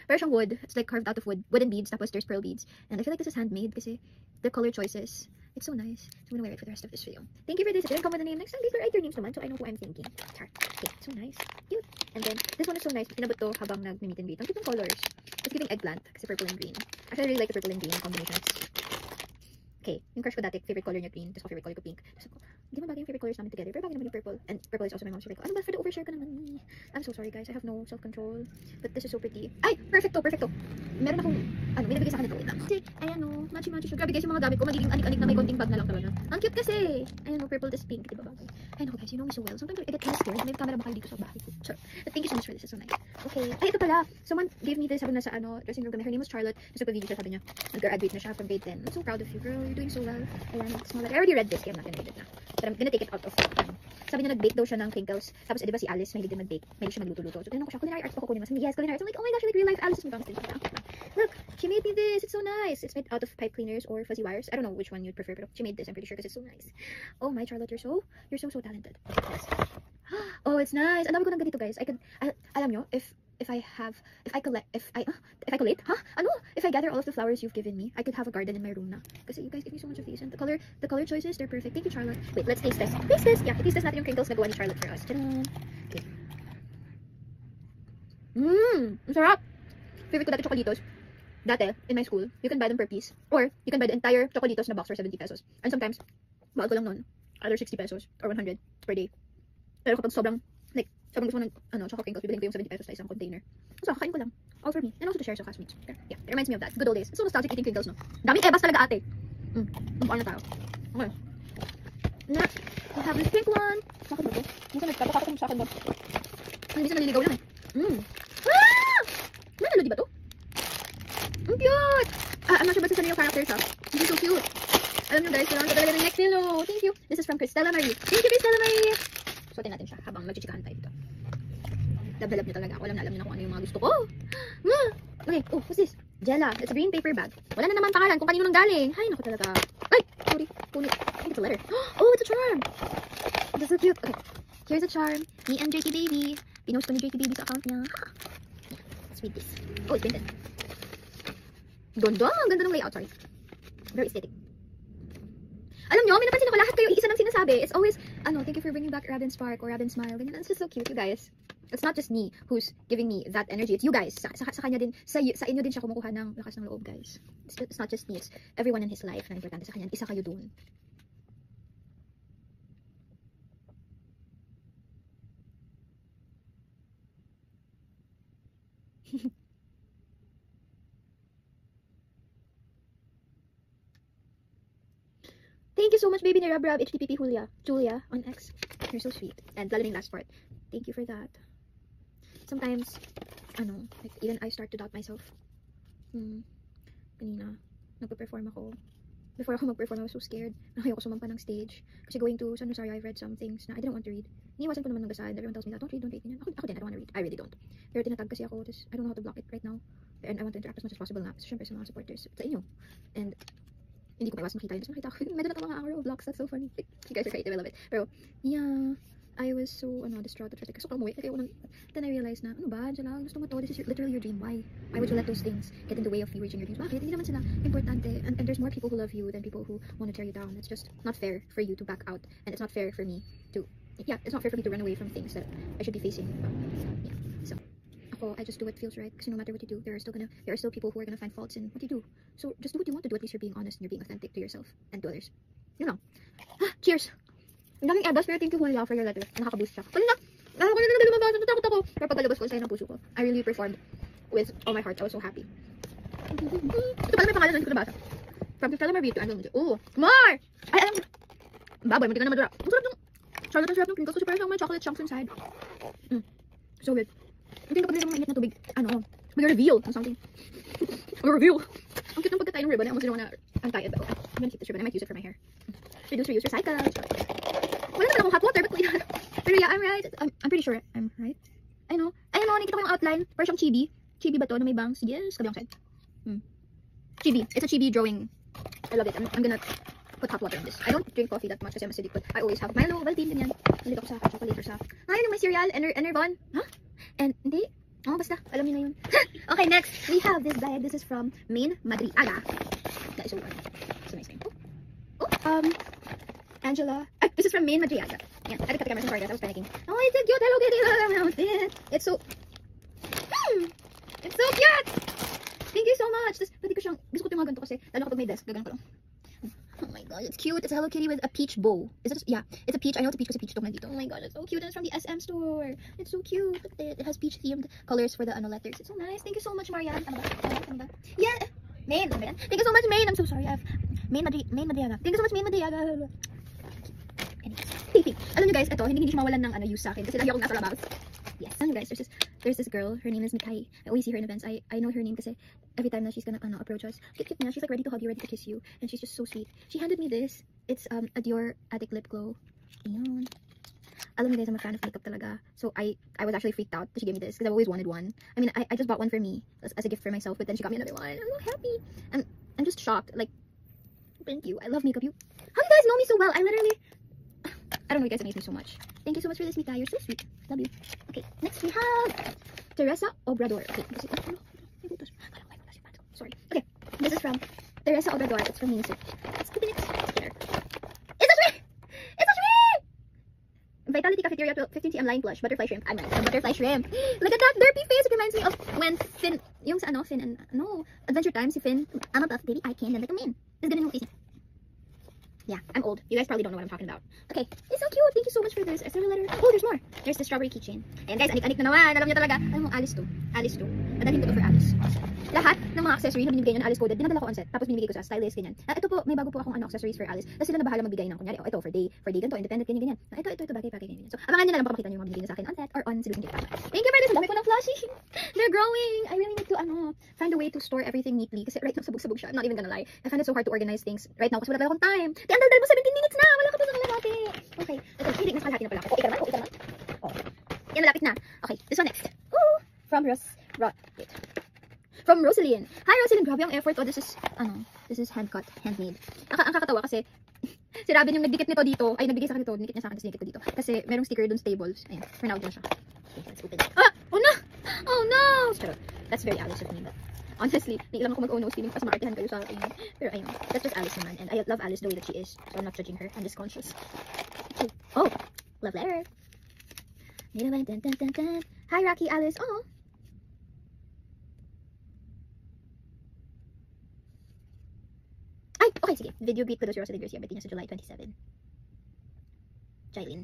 Pero siyang wood. It's like carved out of wood. Wooden beads, tapos there's pearl beads. And I feel like this is handmade kasi the color choices. It's so nice. So I'm gonna wear it for the rest of this video. Thank you for this. It didn't come with a name. Next time, please write your names naman so I know who I'm thinking. Okay, so nice. Cute. And then, this one is so nice. Pinabot to habang nag-meet and greet. Ang cute ng colors. It's giving eggplant kasi purple and green. Actually, I really like the purple and green combinations. Okay, yung crush ko dati, favorite color niya green, tapos favorite color ko pink. Tapos ako, hindi man bagay yung favorite colors namin together, pero bagay naman yung purple. And purple is also my mom's favorite color. Ano ba, for the overshare ka naman? I'm so sorry guys, I have no self-control. But this is so pretty. Ay, perfecto. Meron akong, may nabigay sa akin ito. Wait lang. Kasi, ayan matchy-matchy siya. Grabe guys, yung mga gamit ko, magiging anik-anik na may konting bag na lang talaga. Ang cute kasi. Ayan purple, this pink, diba bagay? Ayan guys, you know me so well. Sometimes I get kind of scared. May camera ba kayo dito sa bahay ko? Sure. But thank you so much for this, it's so nice. Okay. Ay, ito pala. Someone gave me this, sabi na sa dressing room kami. Her name was Charlotte. Tapos nagpa-video siya, sabi niya, nag-graduate na siya from grade 10. I'm so proud of you, girl. You're doing so well. Ayan, small letter. I already read this, kaya I'm not gonna read it na. But I'm gonna take it out of sabi niya nag-bake daw siya ng crinkles. Tapos di ba si Alice mahilig din mag-bake. Mahilig siya magluto-luto. So tinanong ko siya, culinary arts pa kukunin mo. Yes, culinary arts. I'm like, oh my gosh, like real life Alice is look, she made me this. It's so nice. It's made out of pipe cleaners or fuzzy wires. I don't know which one you'd prefer, but she made this. I'm pretty sure because it's so nice. Oh my Charlotte, you're so talented. Yes. Oh, it's nice. Ang dami ko ng ganito, guys. Alam nyo, if I gather all of the flowers you've given me, I could have a garden in my room na. Kasi you guys give me so much of these. And the color choices, they're perfect. Thank you, Charlotte. Wait, let's taste this. Taste this! Yeah, taste this natin yung crinkles na gawa ni Charlotte for us. Tadaan! Okay. Ang sarap! Favorite ko dati chocolitos. Dati, in my school, you can buy them per piece. Or, you can buy the entire chocolitos na box for 70 pesos. And sometimes, mahal ko lang nun. Either 60 pesos or 100 per day. Pero kapag sobrang gusto ko ng choco crinkles, bibilhin ko yung 70 pesos sa isang container. So, kakain ko lang. All for me. And also to share sa classmates. Yeah, it reminds me of that. Good old days. It's so nostalgic eating crinkles, no? Daming ebas talaga, ate. Mukhaan na tayo. Okay. Next, we have this pink one. Sakit ba ito? Minsan nagkapakapak mo sa akin ba? Minsan naliligaw lang eh. Manalo, di ba ito? Ang cute! I'm not sure ba sa yung characters, ha? This is so cute. Alam nyo guys, kailangan ko talaga ng next pillow. Thank you. This is from Cristela Marie. Thank you, Cristela Marie! Suotin natin siya habang magchichikahan tayo dito. Love niya talaga ako. Alam na kung ano yung mga gusto ko. Okay, oh, what's this? Jella. It's a green paper bag. Wala na naman pangalan kung kanino nang galing. Ay, naku talaga. Ay, sorry. Punit. I think it's a letter. Oh, it's a charm. This is so cute. Okay, here's a charm. Me and JT Baby. Pinost ko ni JT Baby sa account niya. Let's read this. Oh, it's printed. Ganda. Ang ganda ng layout. Sorry. Very aesthetic. Alam nyo, may napansin ako lahat kayo isa ng sinasabi. It's always, thank you for bringing back Robin Spark or Robin Smile. Ganyan. It's just so cute, you guys. It's not just me who's giving me that energy. It's you guys. Sa kanya din, sa inyo din siya kumukuha ng lakas ng loob, guys. It's not just me. It's everyone in his life na importante sa kanya. Isa kayo dun. Thank you so much, baby ni Rab Rab, HTPP Julia on X. You're so sweet. And lalo na yung last part. Thank you for that. Sometimes, like even I start to doubt myself. Kanina, nagpe-perform ako. Before ako mag-perform, I was so scared. Ayoko sumampa ng stage. Kasi going to San Rosario, I've read some things na I didn't want to read. Iniwasan ko naman ng basa and everyone tells me that, don't read. Ako din, I don't want to read. I really don't. Pero tinatag kasi ako, just, I don't know how to block it right now. And I want to interact as much as possible na. So, syempre, sa mga supporters, sa inyo. And, hindi ko maiwas makita yun. So, nakita ko, medyo natawa nga ako, Roblox, that's so funny. You guys are creative, I love it. Pero, yeah, I was so, distraught at first. Gusto ko umuwi. Then I realized na, ano ba, Angela, gusto mo to, this is literally your dream. Why would you let those things get in the way of you reaching your dreams? Bakit? Hindi naman sila importante. And there's more people who love you than people who want to tear you down. It's just not fair for you to back out. And it's not fair for me to, it's not fair for me to run away from things that I should be facing. Yeah, so, I just do what feels right. Because no matter what you do, there are still people who are gonna find faults in what you do. So just do what you want to do. At least you're being honest and you're being authentic to yourself and to others. Yun lang. Cheers! Ang daming ebas, pero thank you Julia for your letter. Nakaka-boost siya. Kanina, natakot ako. Pero pagkalabas ko, sa'yo ng puso ko. I really performed with all my heart. I was so happy. Ito pala may pangalan na hindi ko nabasa. From Cristela Marie to Angela. Oh, Mar! Ay, alam mo. Baboy, hindi ka na madura. Ang sarap ng Charlotte, ang sarap ng crinkles. Kasi parang may chocolate chunks inside. So good. Hindi kapag nila mainit na tubig, may reveal or something. Or reveal. Ang cute ng pagkatayin ng ribbon. I almost didn't wanna untie it, but I'm gonna keep this ribbon. I might use it for my hair. Reduce, reuse, recycle. Wala naman akong hot water, but pero yeah, I'm right. I'm pretty sure I'm right. I know, nakita ko yung outline. Parang siyang chibi. Chibi ba to na may bangs? Yes, kabilang side. Chibi. It's a chibi drawing. I love it. I'm gonna put hot water in this. I don't drink coffee that much kasi I'm acidic, but I always have Milo, Valtin, ganyan. Nalito ko sa chocolate or sa... yung may cereal, Enervon. Huh? And, hindi. Basta. Alam niyo na yun. Okay, next. We have this bag. This is from Main Madriaga. That is so fun. It's a nice name. Angela. This is from Main Madriaga. Yeah, I had to cut the camera. Sorry guys, I was panicking. Oh, it's a cute Hello Kitty outfit. It's so... It's so cute! Thank you so much. Pwede ko siyang... Gusto ko ito yung mga ganito kasi, lalo kapag may desk, gagan ko lang. Oh my god, it's cute. It's a Hello Kitty with a peach bow. Is it? Yeah, it's a peach. I know it's a peach because peach tong nandito. Oh my god, it's so cute. And it's from the SM store. It's so cute. Look at it. It has peach themed colors for the letters. It's so nice. Thank you so much, Marianne. Yeah. Main. Thank you so much, Main. I'm so sorry. Main Madriaga. Thank you so much, Main Madriaga. Anyways. Alam nyo guys, ito, hindi siya mawalan ng use sa akin kasi lagi akong nasa labas. Yes. Alam nyo guys, there's this girl. Her name is Mikai. I always see her in events. I know her name kasi every time na she's gonna approach us. Cute na. She's like ready to hug you, ready to kiss you. And she's just so sweet. She handed me this. It's a Dior Addict Lip Glow. Ayan. Alam nyo guys, I'm a fan of makeup talaga. So I was actually freaked out that she gave me this because I've always wanted one. I mean, I just bought one for me as a gift for myself, but then she got me another one. I'm so happy. I'm just shocked. Like, thank you. I love makeup. How do you guys know me so well? I literally... I don't know, you guys amaze me so much. Thank you so much for this, Mika. You're so sweet. Love you. Okay, next we have Teresa Obrador. Okay, this is, sorry. Okay, this is from Teresa Obrador. It's from Miniso. Let's open it together. It's a shrimp! It's a shrimp! Vitality Cafeteria 15 TM Line Plush. Butterfly shrimp. I'm right. Some butterfly shrimp. Look at that derpy face. It reminds me of when Finn, yung sa ano, Finn and, no, Adventure Time, si Finn, I'm a buff baby, I can, then like a man. This is gonna face. Yeah, I'm old. You guys probably don't know what I'm talking about. Okay, it's so cute. Thank you so much for this. Is there a letter? Oh, there's more. There's the strawberry keychain. Ayan guys, anik-anik na naman. Alam niyo talaga. Alam mo, Alice to. Alice to. Madalhin ko to for Alice. Lahat ng mga accessories na binibigay niyo na Alice coded, dinadala ko on set. Tapos binibigay ko sa stylist, ganyan. Ito po, may bago po akong accessories for Alice. Tapos sila na bahala magbigay ng kunyari, oh, ito for day ganito, independent, ganyan. Ito, bagay, ganyan. So, abangan niyo na lang papakita niyo yung mga binibigay niyo sa akin on set or on Silusin TikTok. Thank you for this. Ang dami ko ng flushie. They're growing. I really need to, find a way to store everything neatly. Kasi right now, sabog-sabog siya. I'm not even gonna lie. I find it so hard to organize things right now kasi wala akong time. Di, ang daldal mo 17 minutes na. Wala ka pa sa kalahati. Okay. Ito, hindi, mas kalahati na pala ako. Ika naman. Oh. Yan, malapit na. Okay, this one next. Ooh, from From Rosaline. Hi Rosaline, grabe ang effort. Oh, this is hand-cut, handmade. Ang kakatawa kasi, si Robin yung nagdikit nito dito. Ay, nagbigay sa akin ito. Dinikit niya sa akin, tapos dinikit ko dito. Kasi merong sticker dun, Stables. Ayan, for now dyan siya. Okay, let's open it. Ah! Oh no! Oh no! Charot. That's very Alice of me, but honestly, nailang ako mag-oh no, feeling pas maartihan kayo sa akin. Pero ayun, that's just Alice naman. And I love Alice the way that she is. So I'm not judging her. I'm just conscious. Oh! Love letter. Hi Rocky, Alice. Oh! Ay! Okay, sige. Video greet ko daw si Rosalie Garcia Bettina sa July 27. Jailin.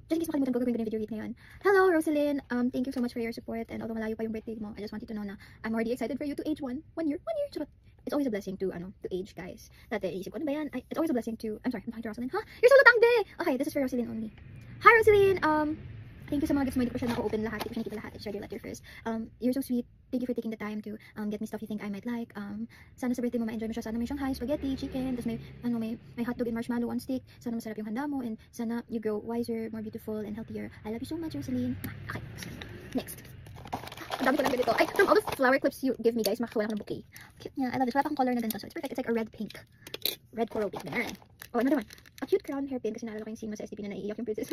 Just in case makalimutan ko, gagawin ko na yung video greet ngayon. Hello, Rosaline. Thank you so much for your support. And although malayo pa yung birthday mo, I just want you to know na I'm already excited for you to age one year. Charot. It's always a blessing to age, guys. Dati, iisip ko, ano ba yan? It's always a blessing to, I'm sorry, I'm talking to Rosaline. Huh? You're so latangde! Okay, this is for Rosaline only. Hi, Rosaline! Thank you sa mga gifts mo. Hindi ko siya naka-open lahat. Hindi ko siya nakita lahat. I shared your letter first. You're so sweet. Thank you for taking the time to get me stuff you think I might like. Sana sa birthday mo ma-enjoy mo siya. Sana may Shanghai, spaghetti, chicken, tapos may hotdog and marshmallow on stick. Sana masarap yung handa mo, and sana you grow wiser, more beautiful, and healthier. I love you so much, Rosaline. Okay, next. Ang dami ko lang ganito. Ay, from all the flower clips you give me, guys, makakakuha na ako ng bouquet. Cute niya. I love it. Wala pa akong color na ganito, so it's perfect. It's like a red pink. Red coral pink. There. Oh, another one. A cute crown hairpin kasi naalala ko yung scene mo sa STP na naiiyak yung princess.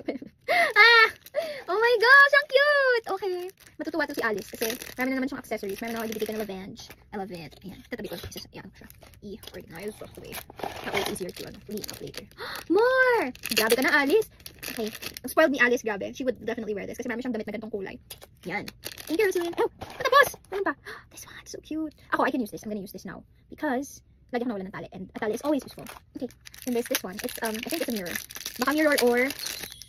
Oh my gosh, ang cute! Okay. Matutuwa to si Alice kasi marami na naman siyang accessories. Marami na ako ibibigay ka ng Lavenge. I love it. Ayan. Tatabi ko. Ayan siya. I-organize. Walk away. That way it's easier to clean up later. More! Grabe ka na, Alice. Okay. Ang spoiled ni Alice, grabe. She would definitely wear this kasi marami siyang damit na ganitong kulay. Yan. Thank you, Rosaline. Oh! Patapos! Meron pa. This one. So cute. Ako, I can use this. I'm gonna use this now. Because lagi ako nawala ng tali. And a tali is always useful. Okay. And there's this one. It's, I think it's a mirror. Baka mirror or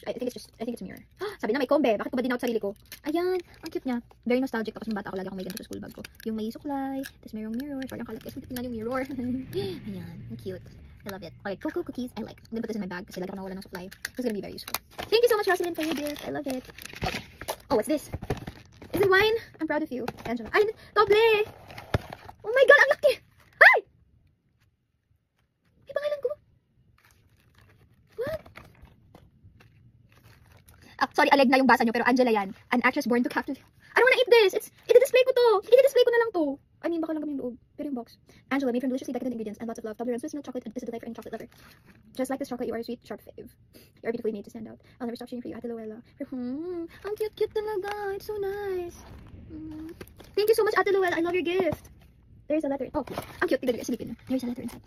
I think it's a mirror. Sabi na may kombe. Bakit ko ba din out sarili ko? Ayan. Ang cute niya. Very nostalgic. Tapos nung bata ako lagi akong may ganito sa school bag ko. Yung may suklay. Tapos mayroong mirror. Sorry ang kalat. Guys, tingnan yung mirror. Ayan. Ang cute. I love it. Okay. Cocoa cookies. I like. I'm gonna put this in my bag kasi lagi ako nawala ng supply. It's gonna be very useful. Thank you so much, Rosaline, for your gift. I love it. Okay. Oh, what's this? Is it wine? I'm proud of you. Angela. Ay, doble! Oh my God! Ang laki! Ay! May pangalan ko. What? Sorry, Aleg na yung basa nyo, pero Angela yan. An actress born to captivate. I don't wanna eat this. I-display ko to. I-display ko na lang to. I mean, baka lang kami yung loob. Pero yung box. Angela, made from deliciously decadent ingredients and lots of love. Toblerone Swiss milk chocolate is a delight for any chocolate lover. Just like this chocolate, you are a sweet, sharp fave. You are beautifully made to stand out. I'll never stop cheering for you, Ate Luella. Ang cute talaga. It's so nice. Thank you so much, Ate Luella. I love your gift. There's a letter. Oh, ang cute. Tignan nyo. Silipin. There's a letter inside.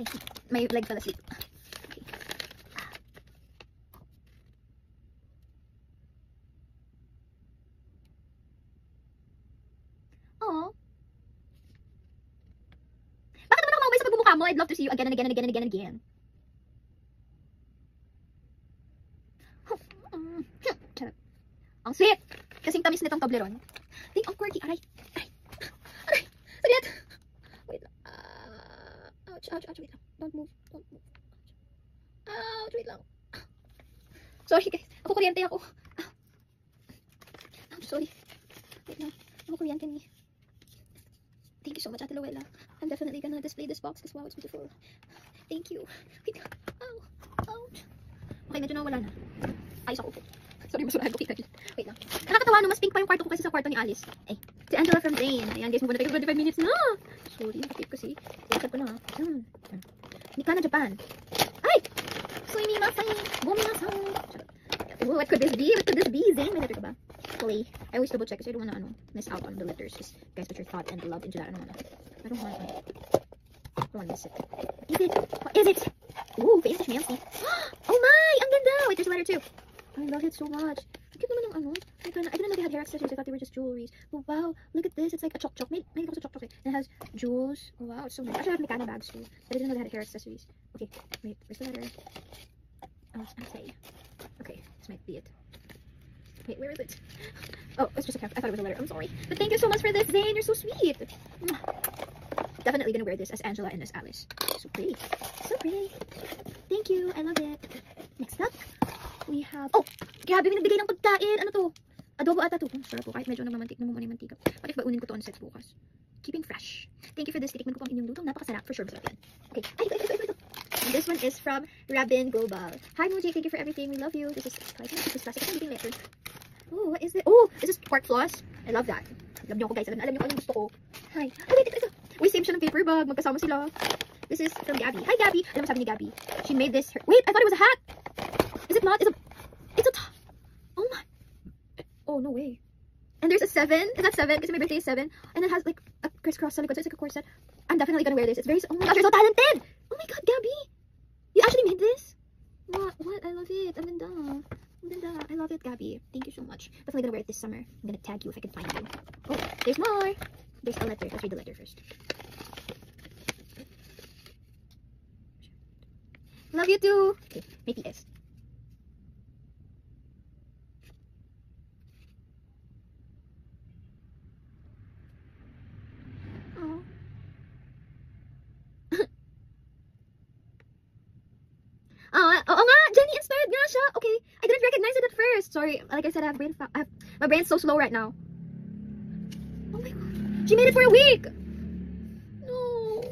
Okay. My leg fell asleep. Okay. Aww. Bakit naman ako maumay sa pagmumukha mo? I'd love to see you again and again and again and again and again. Charot. Ang sweet! Kasing tamis nitong Toblerone. Think ang quirky. Aray. Saglit. Wait lang. Ouch. Wait lang. Don't move. Ouch. Wait lang. Sorry guys. Ako kuryente ako. I'm sorry. Wait lang. Ako kuryente ni. Thank you so much, Ate Luella. I'm definitely gonna display this box because wow, it's beautiful. Thank you. Wait. Ow. Ouch. Okay, medyo nawala na. Ayos ako. Sorry, masurahan ko kita. Wait lang. Nakakatawa, no? Mas pink pa yung kwarto ko kasi sa kwarto ni Alice. Eh, si Angela from Rain. Ayan guys, muna tayo 25 minutes na. Sorry, nakapit kasi. Iisap ko na ha. Mika na Japan. Ay! What could this be? What could this be? Zayn, may letter ka ba? Hopefully. I always double check kasi I don't wanna miss out on the letters. Just guys, put your thought and love into that. I don't wanna miss it. Is it? What is it? Ooh, face mail. Oh my! Ang ganda! Wait, there's a letter too. I love it so much. Ang cute naman ng ano. I didn't know they had hair accessories. I thought they were just jewelries. Oh wow, look at this. It's like a choc. May ako sa choc. And it has jewels. Oh wow, it's so nice. Actually, I have Mecana bags too. But I didn't know they had hair accessories. Okay, wait, where's the letter? Oh, it's MK. Okay, this might be it. Wait, where is it? Oh, it's just a cap. I thought it was a letter. I'm sorry. But thank you so much for this, Zayn. You're so sweet. Definitely gonna wear this as Angela and as Alice. So pretty. So pretty. Thank you. I love it. Next up, we have... Oh! Grabe, may nagbigay ng pagkain. Ano to? Adobo ata to. Sarap po. Kahit medyo namamantik, namumuna yung mantika. What if baunin ko to on set bukas? Keeping fresh. Thank you for this. Titikman ko pang inyong luto. Napakasarap. For sure, masarap yan. Okay. Ay, ito. And this one is from Rabin Global. Hi, Moji. Thank you for everything. We love you. This is classic. I'm getting letter. Oh, what is it? Oh, this is pork floss. I love that. Alam niyo ako, guys. Alam niyo kung anong gusto ko. Hi. Oh, wait, ito. Uy, same siya ng paper bag. Magkasama sila. This is from Gabby. Hi, Gabby. Alam mo sabi ni Gabby? She made this. Wait, I thought it was a hat. Is it not? It's a top. Oh my. Oh, no way. And there's a 7. Is that 7? Because my birthday is 7. And it has like a crisscross sa likod. So it's like a corset. I'm definitely gonna wear this. It's very... Oh my gosh, you're so talented. Oh my god, Gabby. You actually made this? What? I love it. Ang ganda. I love it, Gabby. Thank you so much. Definitely gonna wear it this summer. I'm gonna tag you if I can find you. Oh, there's more. There's a letter. Let's read the letter first. Love you too. Okay, may PS. Oh. Oo nga, Jenny inspired nga siya. Okay, I didn't recognize it at first. Sorry, like I said, my brain's so slow right now. Oh my god, she made it for a week. No.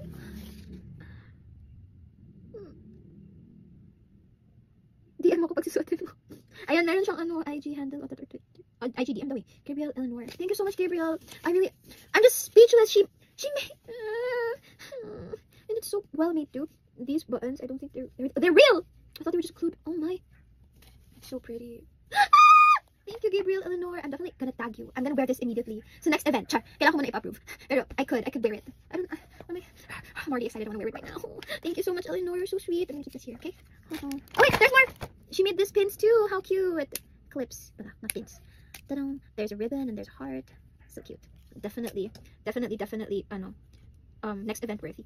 DM mo ko pag susuotin mo. Ayan, meron siyang IG handle o Twitter. IGDM daw eh. Gabrielle Eleanor. Thank you so much, Gabrielle. I'm just speechless. She made and it's so well made too. These buttons, I don't think they're real. I thought they were just glued. Oh my, it's so pretty. Thank you, Gabriel Eleanor. I'm definitely gonna tag you. I'm gonna wear this immediately. So next event, kailangan ko muna i-approve. Pero I could wear it. I'm already excited. I want to wear it right now. Thank you so much, Eleanor. You're so sweet. I'm gonna keep this here, okay? Oh wait, there's more. She made these pins too. How cute. Clips, not pins. Ta-da. There's a ribbon and there's a heart. So cute. Definitely. Next event worthy.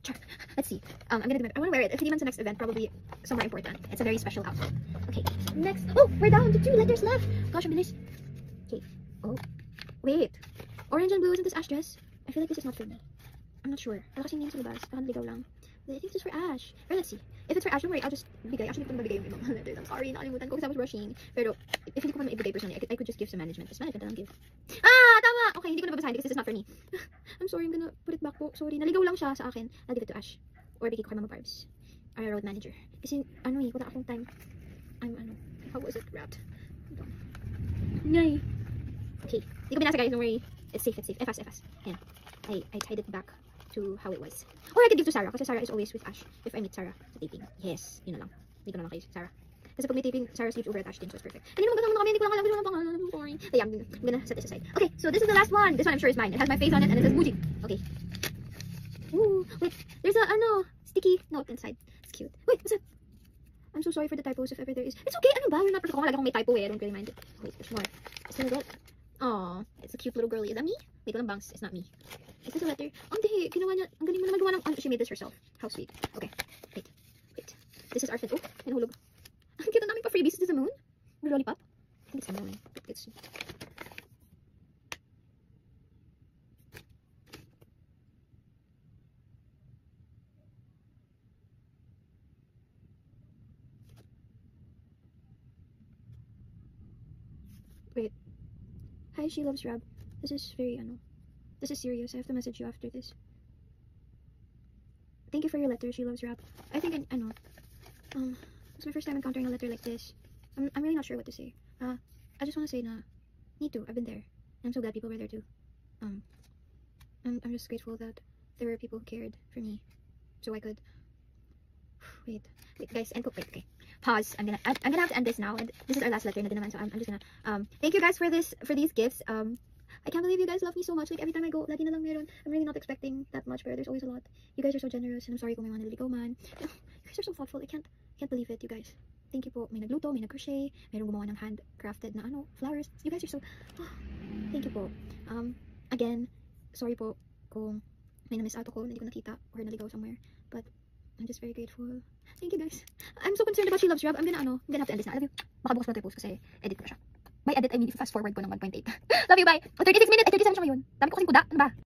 Let's see. I want to wear it. If it's the next event, probably somewhere important. It's a very special outfit. Okay. Next. Oh, we're down to 2 letters left. Gosh, I'm bilis. Okay. Oh. Wait. Orange and blue, isn't this Ash dress? I feel like this is not for me. I'm not sure. Wala kasing names sa labas. Baka naligaw lang. But I think this is for Ash. Or let's see. If it's for Ash, don't worry. I'll just bigay. Actually, hindi ko mabigay yung ibang letters. I'm sorry. Nakalimutan ko because I was rushing. Pero, if hindi ko pa maibigay personally, I could just give some management. Just management, I don't give. Tama! Okay, hindi ko na babasahin because this is not for me. I'm sorry, I'm gonna put it back po. Sorry, naligaw lang siya sa akin. I'll give it to Ash. Or bigay ko kay Mama Barbs. Our road manager. Kasi, wala akong time. How was it wrapped? Ngay. Okay, hindi ko binasa guys, don't worry. It's safe. Fast. Ayan. I tied it back to how it was. Or I could give to Sarah, kasi Sarah is always with Ash. If I meet Sarah sa taping. Yes, yun na lang. Hindi ko naman kay Sarah. Kasi pag may taping, Sarah sleeps over at Ash din, so it's perfect. Hindi naman maganda kami, hindi ko lang alam yung pangalan. I'm sorry. So yeah, I'm gonna set this aside. Okay, so this is the last one. This one I'm sure is mine. It has my face on it and it says Muji. Okay. Ooh, wait. There's a, sticky note inside. It's cute. Wait, what's that? I'm so sorry for the typos if ever there is. It's okay, ano ba? You're not perfect. Kung lagi akong may typo eh. I don't really mind it. Wait, there's more. It's gonna go. Aww, it's a cute little girly. Is that me? Wait, walang bangs. It's not me. Is this a letter? Oh, hindi. Ginawa niya. Ang galing mo naman gawa ng... she made this herself. How sweet. Okay. Wait. This is our fit. Oh, nahulog. Ang cute na namin pa freebies. Is this a moon? Or lollipop? I think it's a moon. It's... Wait. Hi, She Loves Rab. This is very, this is serious. I have to message you after this. Thank you for your letter, She Loves Rap. I think, it's my first time encountering a letter like this. I'm really not sure what to say. I just want to say, me too. I've been there. I'm so glad people were there too. I'm just grateful that there were people who cared for me. So I could... Wait, guys, wait, okay. pause. I'm gonna have to end this now. And this is our last letter na din naman, so I'm just gonna thank you guys for these gifts. I can't believe you guys love me so much. Like, every time I go, lagi na lang meron. I'm really not expecting that much, pero there's always a lot. You guys are so generous, and I'm sorry kung may mga naliligaw man. You guys are so thoughtful. I can't believe it, you guys. Thank you po. May nagluto, may nag-crochet, mayroong gumawa ng handcrafted na flowers. You guys are so... thank you po. Again, sorry po kung may na-miss out ako, hindi ko nakita, or naligaw somewhere. But, I'm just very grateful. Thank you guys. I'm so concerned about She Loves Rob. I'm gonna have to end this na. I love you. Baka bukas mo ito i-post kasi edit ko na siya. By edit, I mean, fast forward ko ng 1.8. Love you, bye! 36 minutes! 37 siya ngayon. Dami ko kasing kuda. Ano ba?